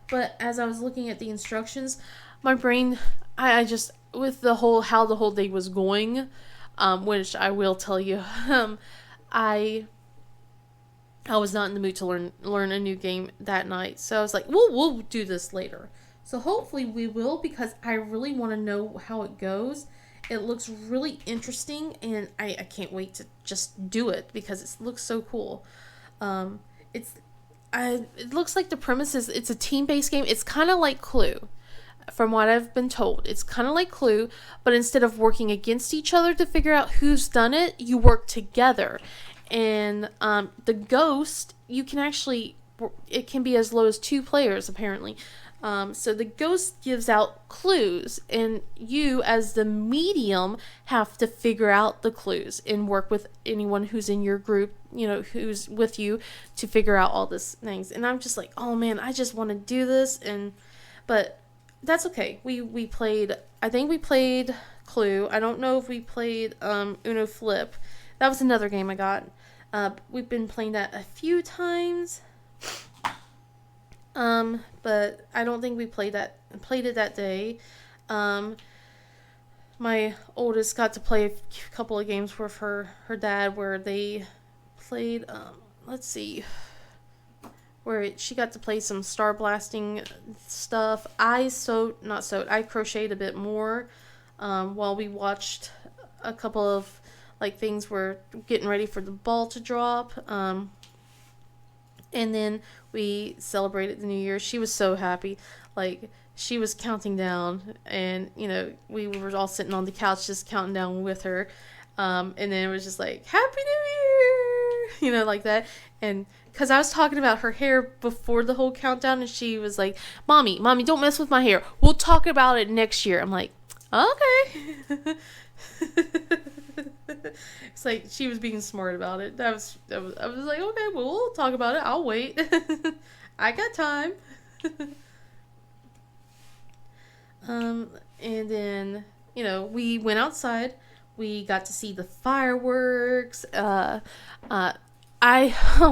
but as I was looking at the instructions, my brain, I just, with the whole, how the whole day was going, which I will tell you, I I was not in the mood to learn a new game that night. So I was like, we'll do this later. So hopefully we will, because I really want to know how it goes. It looks really interesting, and I can't wait to just do it because it looks so cool. Um, it's it looks like the premise is it's a team based game. It's kind of like Clue, from what I've been told. It's kind of like Clue, but instead of working against each other to figure out who's done it, you work together. And the ghost, you can actually, it can be as low as 2 players apparently. So the ghost gives out clues, and you, as the medium, have to figure out the clues and work with anyone who's in your group, who's with you, to figure out all these things. And I'm just like, oh man, I just want to do this, but that's okay. We played. I think we played Clue. I don't know if we played Uno Flip. That was another game I got. We've been playing that a few times. But I don't think we played it that day. My oldest got to play a couple of games with her dad where they played, let's see, where she got to play some star blasting stuff. I crocheted a bit more, while we watched a couple of, like, things were getting ready for the ball to drop. And then we celebrated the New Year. She was so happy. Like, she was counting down, and, we were all sitting on the couch just counting down with her. And then it was just like, Happy New Year! Like that. And because I was talking about her hair before the whole countdown, and she was like, Mommy, don't mess with my hair. We'll talk about it next year. I'm like, okay. It's like she was being smart about it. I was like, okay, well, we'll talk about it. I'll wait. I got time. And then, we went outside. We got to see the fireworks. Oh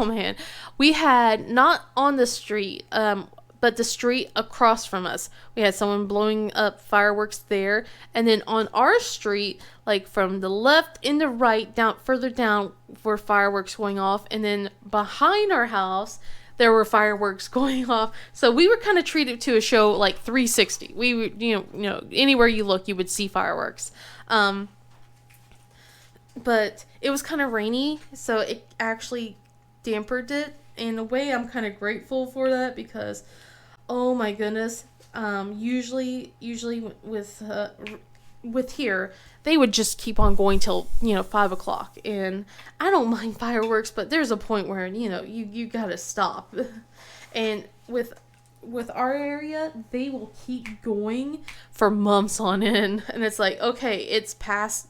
man, we had, not on the street, but the street across from us, we had someone blowing up fireworks there. And then on our street, like from the left and the right, further down, were fireworks going off. And then behind our house, there were fireworks going off. So we were kind of treated to a show like 360. We were, anywhere you look, you would see fireworks. But it was kind of rainy, so it actually dampened it. In a way, I'm kind of grateful for that, because, oh my goodness, usually with here, they would just keep on going till 5 o'clock, and I don't mind fireworks, but there's a point where you gotta stop. And with our area, they will keep going for months on end, and it's like, okay, it's past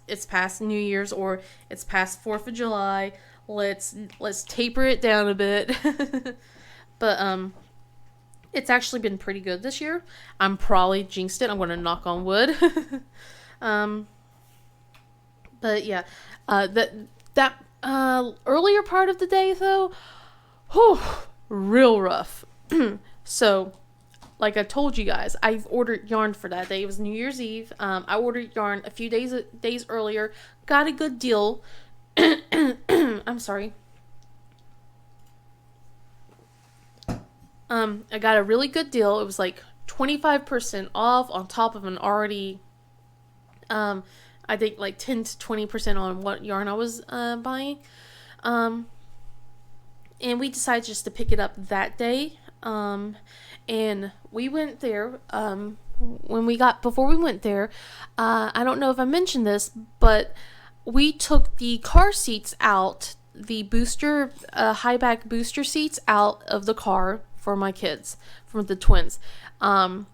New Year's, or it's past 4th of July. Let's taper it down a bit. But it's actually been pretty good this year. I'm probably jinxed it. I'm gonna knock on wood. But yeah, that earlier part of the day though, real rough. So, like I told you guys, I ordered yarn for that day. It was New Year's Eve. I ordered yarn a few days earlier. Got a good deal. I'm sorry. I got a really good deal. It was like 25% off on top of an already, I think like 10 to 20% on what yarn I was buying. And we decided just to pick it up that day. And we went there, before we went there, I don't know if I mentioned this, but we took the car seats out, the booster, high back booster seats out of the car for my kids, from the twins. It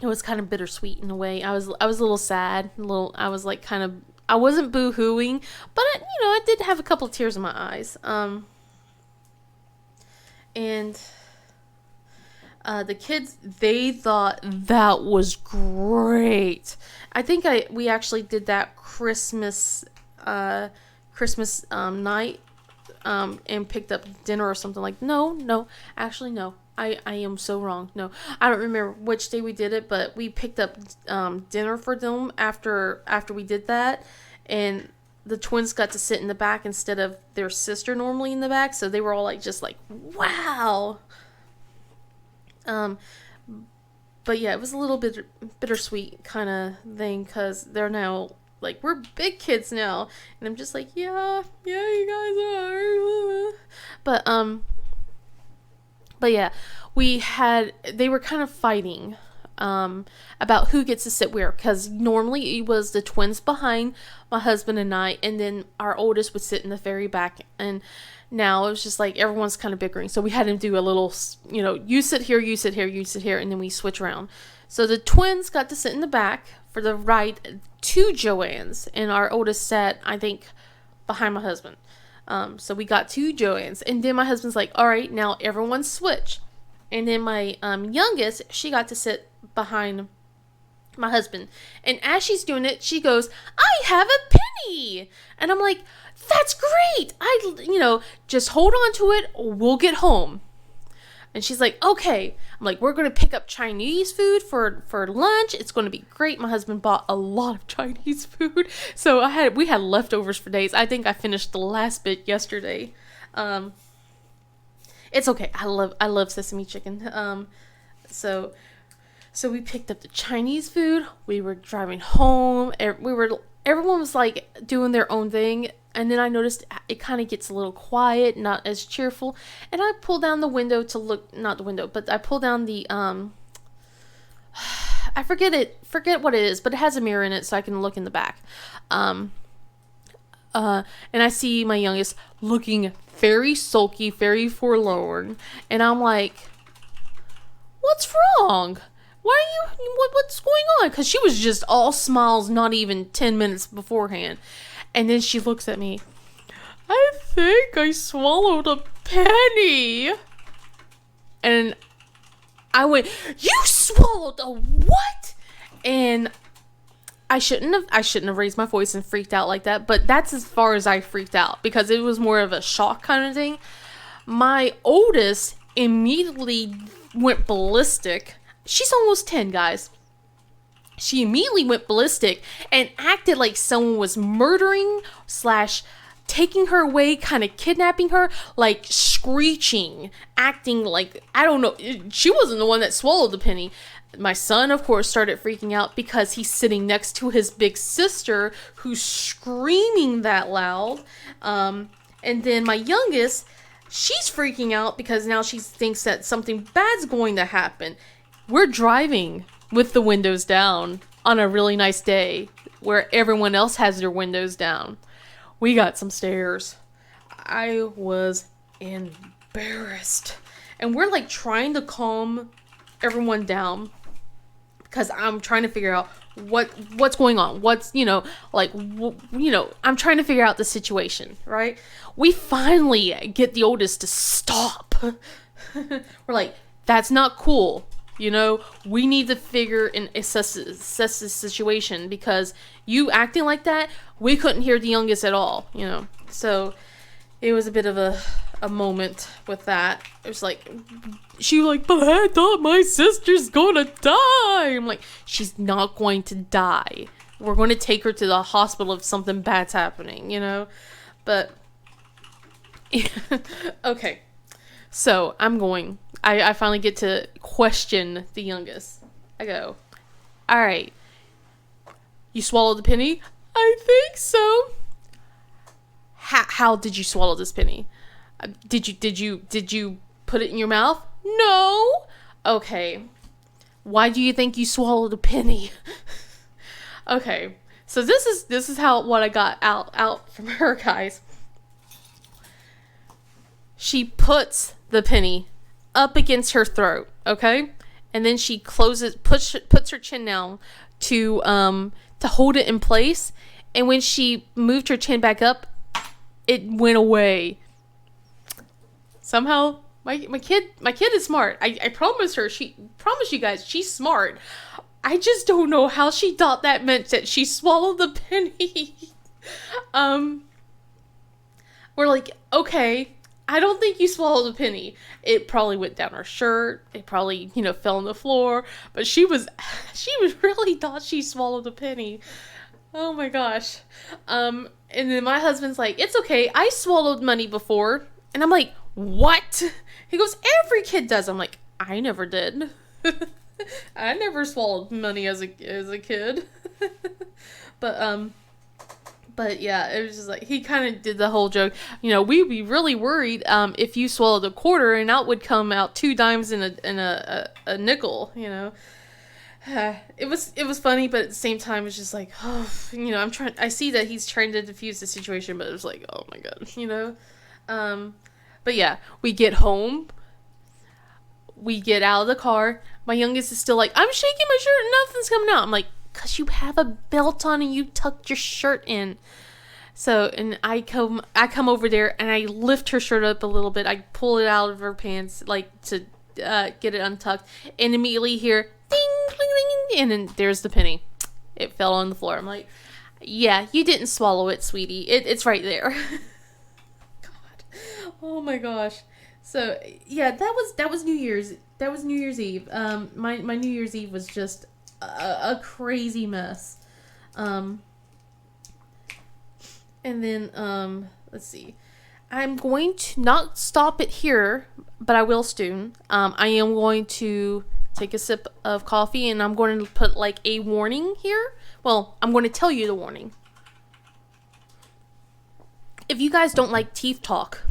was kind of bittersweet in a way. I was a little sad, I was like I wasn't boo-hooing, but I did have a couple of tears in my eyes. And the kids, they thought that was great. I think we actually did that Christmas night, and picked up dinner or something. Like, no, actually no. I am so wrong. No, I don't remember which day we did it, but we picked up dinner for them after we did that, and the twins got to sit in the back instead of their sister normally in the back, so they were all like just like wow. Um, but yeah, it was a little bit bittersweet kind of thing because they're now like we're big kids now, and I'm just like yeah, you guys are. But yeah, they were kind of fighting about who gets to sit where, because normally it was the twins behind my husband and I, and then our oldest would sit in the very back, and now it was just like everyone's kind of bickering, so we had to do a little, you sit here, you sit here, you sit here, and then we switch around. So the twins got to sit in the back for the ride to Joanne's, and our oldest sat, I think, behind my husband. So we got two Joanne's, and then my husband's like, all right, now everyone switch. And then my youngest, she got to sit behind my husband. And as she's doing it, she goes, I have a penny. And I'm like, that's great. Just hold on to it. We'll get home. And she's like, okay. I'm like, we're going to pick up Chinese food for lunch. It's going to be great. My husband bought a lot of Chinese food. So we had leftovers for days. I think I finished the last bit yesterday. It's okay. I love sesame chicken. So we picked up the Chinese food. We were driving home. Everyone was like doing their own thing. And then I noticed it kind of gets a little quiet, not as cheerful. And I pulled down the window to look, not the window, but I pulled down the, I forget what it is, but it has a mirror in it so I can look in the back. And I see my youngest looking very sulky, very forlorn. And I'm like, what's wrong? What's going on? Because she was just all smiles, not even 10 minutes beforehand. And then she looks at me. I think I swallowed a penny. And I went, you swallowed a what? And I shouldn't have raised my voice and freaked out like that, but that's as far as I freaked out because it was more of a shock kind of thing. My oldest immediately went ballistic. She's almost 10, guys. She immediately went ballistic and acted like someone was murdering / taking her away, kind of kidnapping her, like screeching, acting like, I don't know, she wasn't the one that swallowed the penny. My son, of course, started freaking out because he's sitting next to his big sister who's screaming that loud. And then my youngest, she's freaking out because now she thinks that something bad's going to happen. We're driving with the windows down on a really nice day where everyone else has their windows down. We got some stares. I was embarrassed. And we're like trying to calm everyone down because I'm trying to figure out what's going on. I'm trying to figure out the situation, right? We finally get the oldest to stop. We're like, that's not cool. We need to figure and assess the situation because you acting like that, we couldn't hear the youngest at all, So it was a bit of a moment with that. It was like, she was like, but I thought my sister's gonna die. I'm like, she's not going to die. We're going to take her to the hospital if something bad's happening, But, okay. So I finally get to question the youngest. I go, all right, you swallowed the penny? I think so. How did you swallow this penny? Did you put it in your mouth? No. Okay. Why do you think you swallowed a penny? Okay. So this is what I got out from her, guys. She puts the penny up against her throat, okay? And then she puts her chin down to hold it in place. And when she moved her chin back up, it went away. Somehow, my kid is smart. I promise you guys, she's smart. I just don't know how she thought that meant that she swallowed the penny. We're like, okay, I don't think you swallowed a penny. It probably went down her shirt. It probably, fell on the floor. But she was really thought she swallowed a penny. Oh my gosh. And then my husband's like, it's okay. I swallowed money before. And I'm like, what? He goes, every kid does. I'm like, I never did. I never swallowed money as a kid. But, But yeah, it was just like, he kind of did the whole joke. We'd be really worried if you swallowed a quarter and out would come out 2 dimes and a nickel. It was funny, but at the same time, it's just like, oh, I see that he's trying to diffuse the situation, but it was like, oh my god. But yeah, we get home. We get out of the car. My youngest is still like, I'm shaking my shirt and nothing's coming out. I'm like, because you have a belt on and you tucked your shirt in. So, and I come over there and I lift her shirt up a little bit. I pull it out of her pants, like, to get it untucked. And immediately hear, ding, ding, ding, and then there's the penny. It fell on the floor. I'm like, yeah, you didn't swallow it, sweetie. It's right there. God. Oh my gosh. So, yeah, that was New Year's. That was New Year's Eve. My New Year's Eve was just a crazy mess. And then let's see, I'm going to not stop it here, but I will soon. I am going to take a sip of coffee and I'm going to put like a warning here. Well, I'm going to tell you the warning. If you guys don't like teeth talk,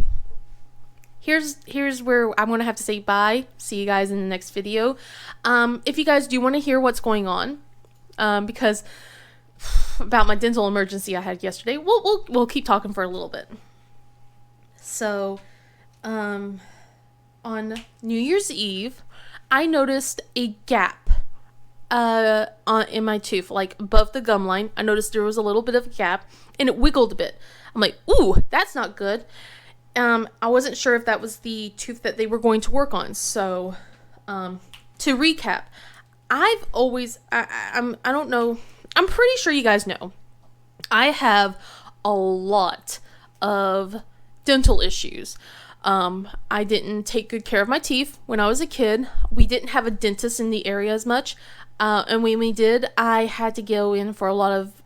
here's where I'm going to have to say bye. See you guys in the next video. If you guys do want to hear what's going on, because about my dental emergency I had yesterday, we'll keep talking for a little bit. So, on New Year's Eve, I noticed a gap in my tooth, like above the gum line. I noticed there was a little bit of a gap, and it wiggled a bit. I'm like, ooh, that's not good. I wasn't sure if that was the tooth that they were going to work on. So, to recap, I've always, I don't know, I'm pretty sure you guys know, I have a lot of dental issues. I didn't take good care of my teeth when I was a kid. We didn't have a dentist in the area as much. And when we did, I had to go in for a lot of,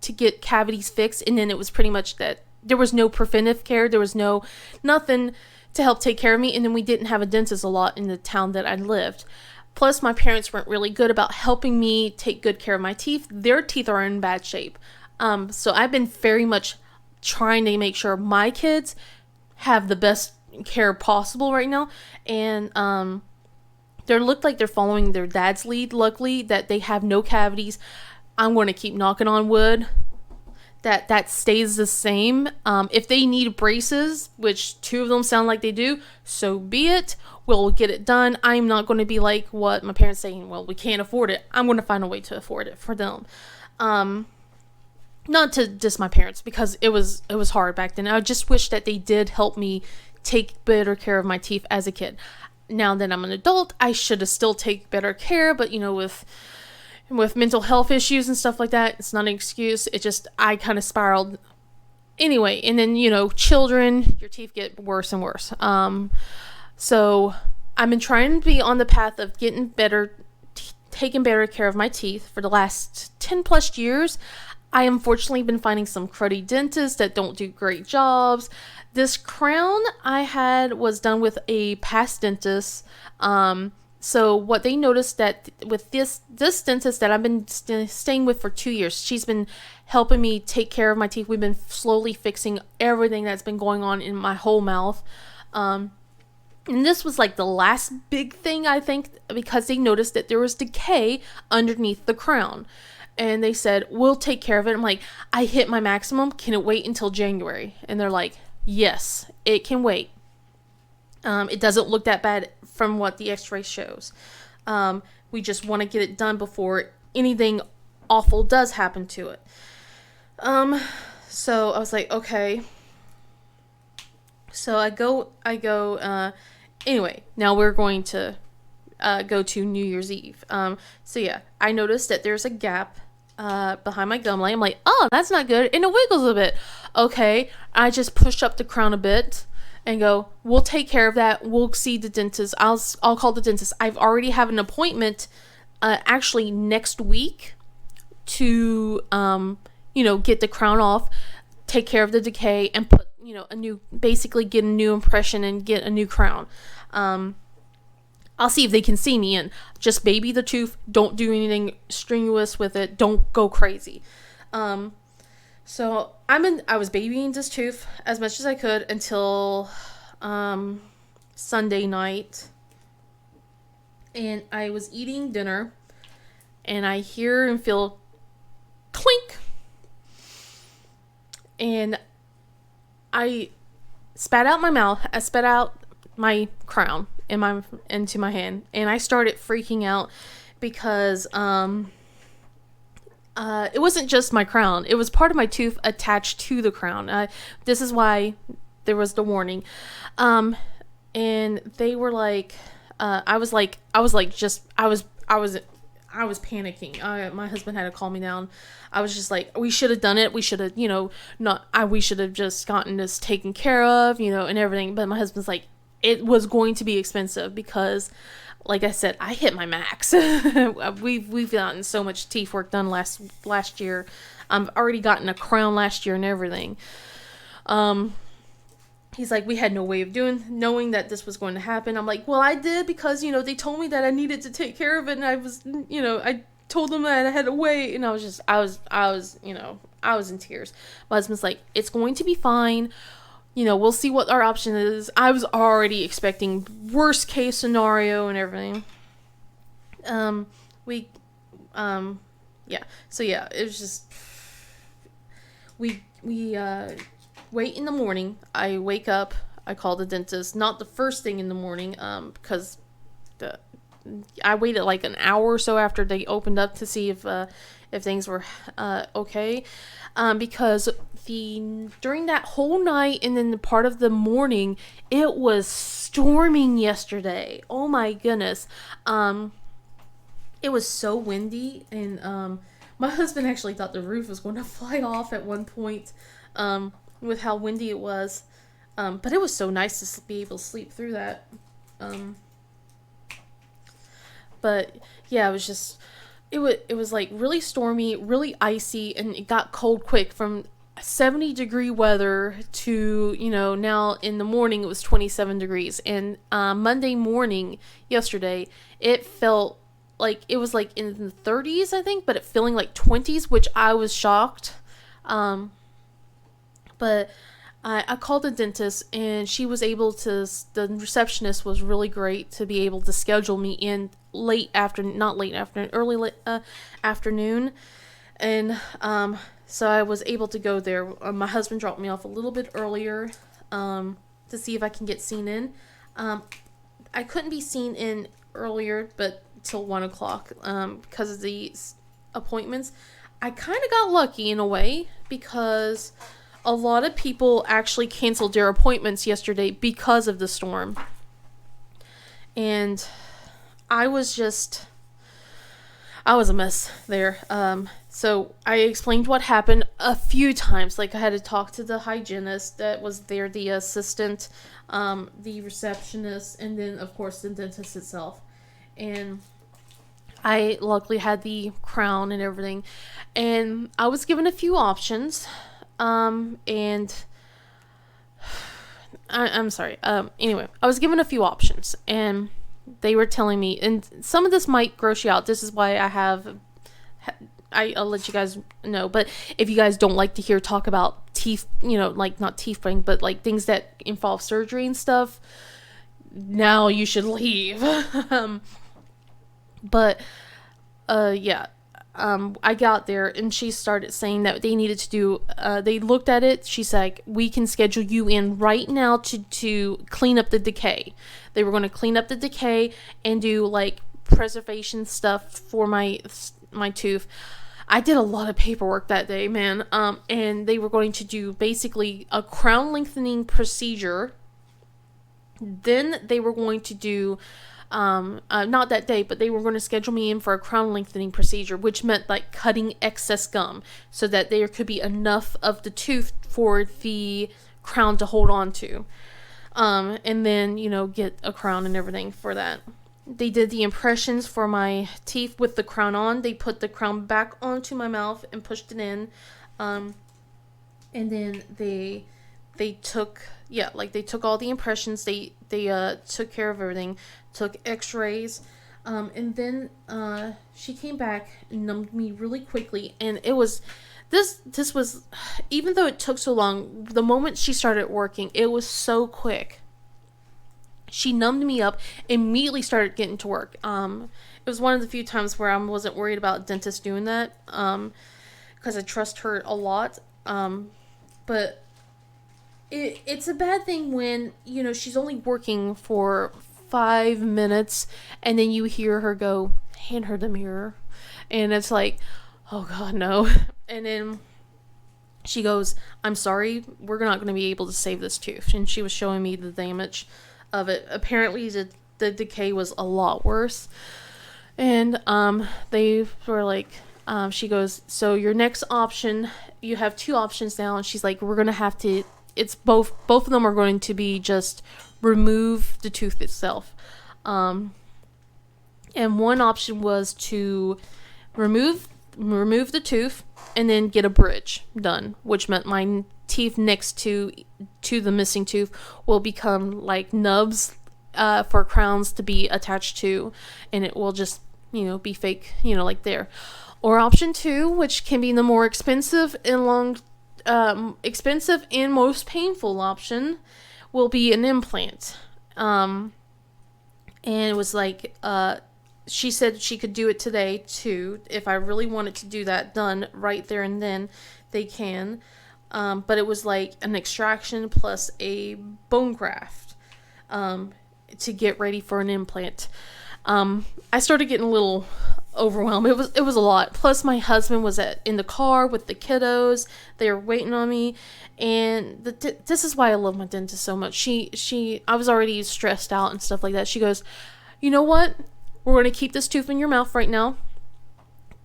to get cavities fixed. And then it was pretty much that there was no preventive care. There was nothing to help take care of me. And then we didn't have a dentist a lot in the town that I lived. Plus, my parents weren't really good about helping me take good care of my teeth. Their teeth are in bad shape. So I've been very much trying to make sure my kids have the best care possible right now. And they look like they're following their dad's lead. Luckily, that they have no cavities. I'm going to keep knocking on wood that stays the same. If they need braces, which 2 of them sound like they do, so be it. We'll get it done. I'm not going to be like what my parents saying, well, we can't afford it. I'm going to find a way to afford it for them. Not to diss my parents, because it was hard back then. I just wish that they did help me take better care of my teeth as a kid. Now that I'm an adult, I should have still take better care, but with mental health issues and stuff like that, it's not an excuse. It just, I kind of spiraled. Anyway, and then, children, your teeth get worse and worse. So I've been trying to be on the path of getting better, taking better care of my teeth for the last 10 plus years. I unfortunately been finding some cruddy dentists that don't do great jobs. This crown I had was done with a past dentist. So what they noticed that with this dentist that I've been staying with for 2 years, she's been helping me take care of my teeth. We've been slowly fixing everything that's been going on in my whole mouth. And this was like the last big thing, I think, because they noticed that there was decay underneath the crown. And they said, we'll take care of it. I'm like, I hit my maximum. Can it wait until January? And they're like, yes, it can wait. It doesn't look that bad from what the x-ray shows. We just want to get it done before anything awful does happen to it. So I was like, okay. So I go, anyway, now we're going to go to New Year's Eve. So yeah, I noticed that there's a gap behind my gum line. I'm like, oh, that's not good. And it wiggles a bit. Okay, I just push up the crown a bit. and go, we'll take care of that. We'll see the dentist. I'll call the dentist. I've already have an appointment, actually next week to, get the crown off, take care of the decay, and put, basically get a new impression and get a new crown. I'll see if they can see me and just baby the tooth. Don't do anything strenuous with it. Don't go crazy. So I was babying this tooth as much as I could until Sunday night. And I was eating dinner and I hear and feel clink. And I spat out my mouth. I spat out my crown into my hand, and I started freaking out because it wasn't just my crown. It was part of my tooth attached to the crown. This is why there was the warning. And they were like, I was panicking. My husband had to calm me down. I was just like, we should have done it. We should have, we should have just gotten this taken care of, and everything. But my husband's like, it was going to be expensive because, like I said, I hit my max. We've gotten so much teeth work done last year. I've already gotten a crown last year and everything. He's like, we had no way of knowing that this was going to happen. I'm like, well, I did because, they told me that I needed to take care of it. And I was, I told them that I had to wait. And I was in tears. My husband's like, it's going to be fine. We'll see what our option is. I was already expecting worst case scenario and everything. So yeah, it was just, we wait in the morning. I wake up, I call the dentist, not the first thing in the morning, because I waited like an hour or so after they opened up to see if things were okay, because during that whole night and then the part of the morning, it was storming yesterday. Oh my goodness. It was so windy, and my husband actually thought the roof was going to fly off at one point, with how windy it was. But it was so nice to be able to sleep through that. But yeah, it was just, it was like really stormy, really icy, and it got cold quick from 70-degree weather to, now in the morning it was 27 degrees. And Monday morning, yesterday, it felt like it was like in the 30s, I think, but it feeling like 20s, which I was shocked. But I called the dentist, and she was able to, the receptionist was really great to be able to schedule me in early afternoon. And so I was able to go there. My husband dropped me off a little bit earlier to see if I can get seen in. I couldn't be seen in earlier, but till 1 o'clock because of the appointments. I kind of got lucky in a way because a lot of people actually canceled their appointments yesterday because of the storm. And I was a mess there. So I explained what happened a few times. Like I had to talk to the hygienist that was there, the assistant, the receptionist, and then of course the dentist itself. And I luckily had the crown and everything. And I was given a few options. And I'm sorry. Anyway, I was given a few options, and they were telling me, and some of this might gross you out. This is why I'll let you guys know. But if you guys don't like to hear talk about teeth, like not teeth pulling, but like things that involve surgery and stuff, now you should leave. Yeah. I got there, and she started saying that they needed to do, they looked at it. She's like, we can schedule you in right now to clean up the decay. They were going to clean up the decay and do like preservation stuff for my tooth. I did a lot of paperwork that day, man. And they were going to do basically a crown lengthening procedure. Then they were going to do, not that day, but they were going to schedule me in for a crown lengthening procedure, which meant like cutting excess gum so that there could be enough of the tooth for the crown to hold on to. And then, get a crown and everything for that. They did the impressions for my teeth with the crown on. They put the crown back onto my mouth and pushed it in. And then they took they took all the impressions. They took care of everything, took x-rays. And then she came back and numbed me really quickly, and it was this was, even though it took so long, the moment she started working, it was so quick. She numbed me up, immediately started getting to work. It was one of the few times where I wasn't worried about dentists doing that, because I trust her a lot. But it's a bad thing when, she's only working for 5 minutes, and then you hear her go, hand her the mirror. And it's like, oh God, no. And then she goes, I'm sorry, we're not going to be able to save this tooth. And she was showing me the damage of it. Apparently the decay was a lot worse. And they were like, she goes, so your next option, you have 2 options now. And she's like, we're going to have to, it's both of them are going to be just remove the tooth itself. And one option was to remove the tooth and then get a bridge done, which meant my teeth next to the missing tooth will become like nubs for crowns to be attached to, and it will just be fake, like there. Or option 2, which can be the more expensive and most painful option, will be an implant. And it was like, she said she could do it today too. If I really wanted to do that done right there and then, they can. But it was like an extraction plus a bone graft to get ready for an implant. I started getting a little overwhelmed. It was a lot. Plus my husband was in the car with the kiddos. They were waiting on me. And this is why I love my dentist so much. I was already stressed out and stuff like that. She goes, you know what? We're going to keep this tooth in your mouth right now.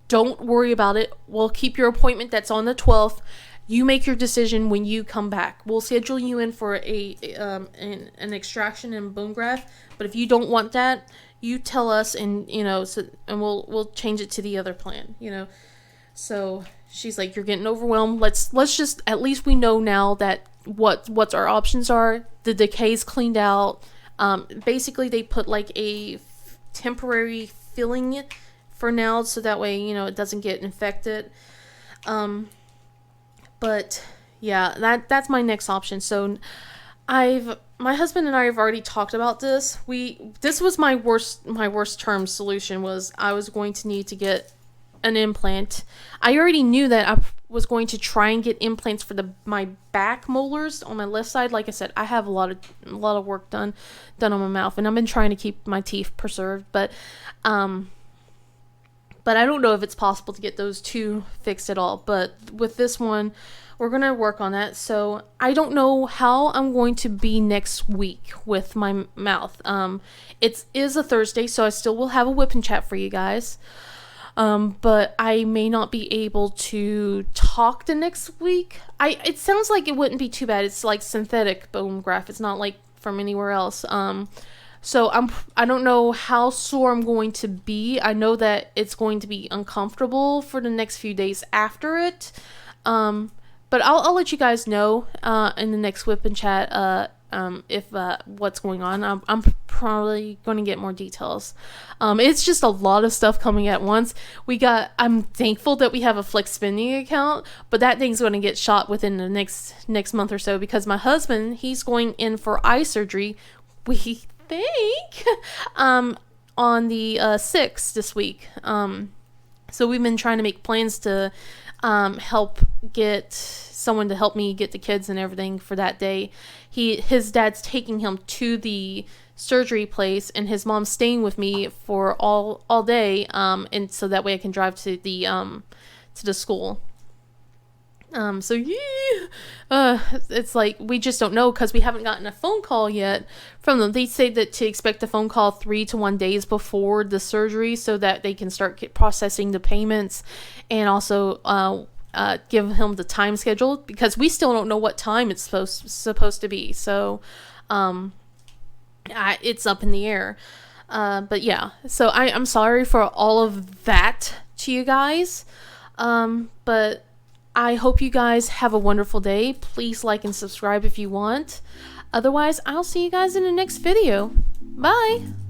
Don't worry about it. We'll keep your appointment that's on the 12th. You make your decision when you come back. We'll schedule you in for an extraction and bone graft. But if you don't want that, you tell us, and and we'll change it to the other plan. So she's like, you're getting overwhelmed. Let's just, at least we know now that what our options are. The decay's cleaned out. Basically they put like a temporary filling for now, so that way it doesn't get infected. But yeah, that's my next option. So my husband and I have already talked about this. This was my worst term solution, was I was going to need to get an implant. I already knew that I was going to try and get implants for my back molars on my left side. Like I said, I have a lot of work done on my mouth, and I've been trying to keep my teeth preserved, but I don't know if it's possible to get those 2 fixed at all. But with this one, we're going to work on that. So I don't know how I'm going to be next week with my mouth. It is a Thursday, so I still will have a whip and chat for you guys. But I may not be able to talk the next week. It sounds like it wouldn't be too bad. It's like synthetic bone graft. It's not like from anywhere else. So I don't know how sore I'm going to be. I know that it's going to be uncomfortable for the next few days after it. But I'll let you guys know in the next whip and chat if what's going on. I'm probably going to get more details. It's just a lot of stuff coming at once. I'm thankful that we have a Flex spending account, but that thing's going to get shot within the next month or so, because my husband, he's going in for eye surgery, we think, on the 6th this week. So we've been trying to make plans to help get someone to help me get the kids and everything for that day. His dad's taking him to the surgery place, and his mom's staying with me for all day, and so that way I can drive to the school. So yeah, it's like we just don't know, because we haven't gotten a phone call yet from them. They say that to expect a phone call 3 to 1 days before the surgery, so that they can start processing the payments, and also give him the time schedule, because we still don't know what time it's supposed to be. So It's up in the air. But yeah, so I'm sorry for all of that to you guys. But I hope you guys have a wonderful day. Please like and subscribe if you want. Otherwise, I'll see you guys in the next video. Bye!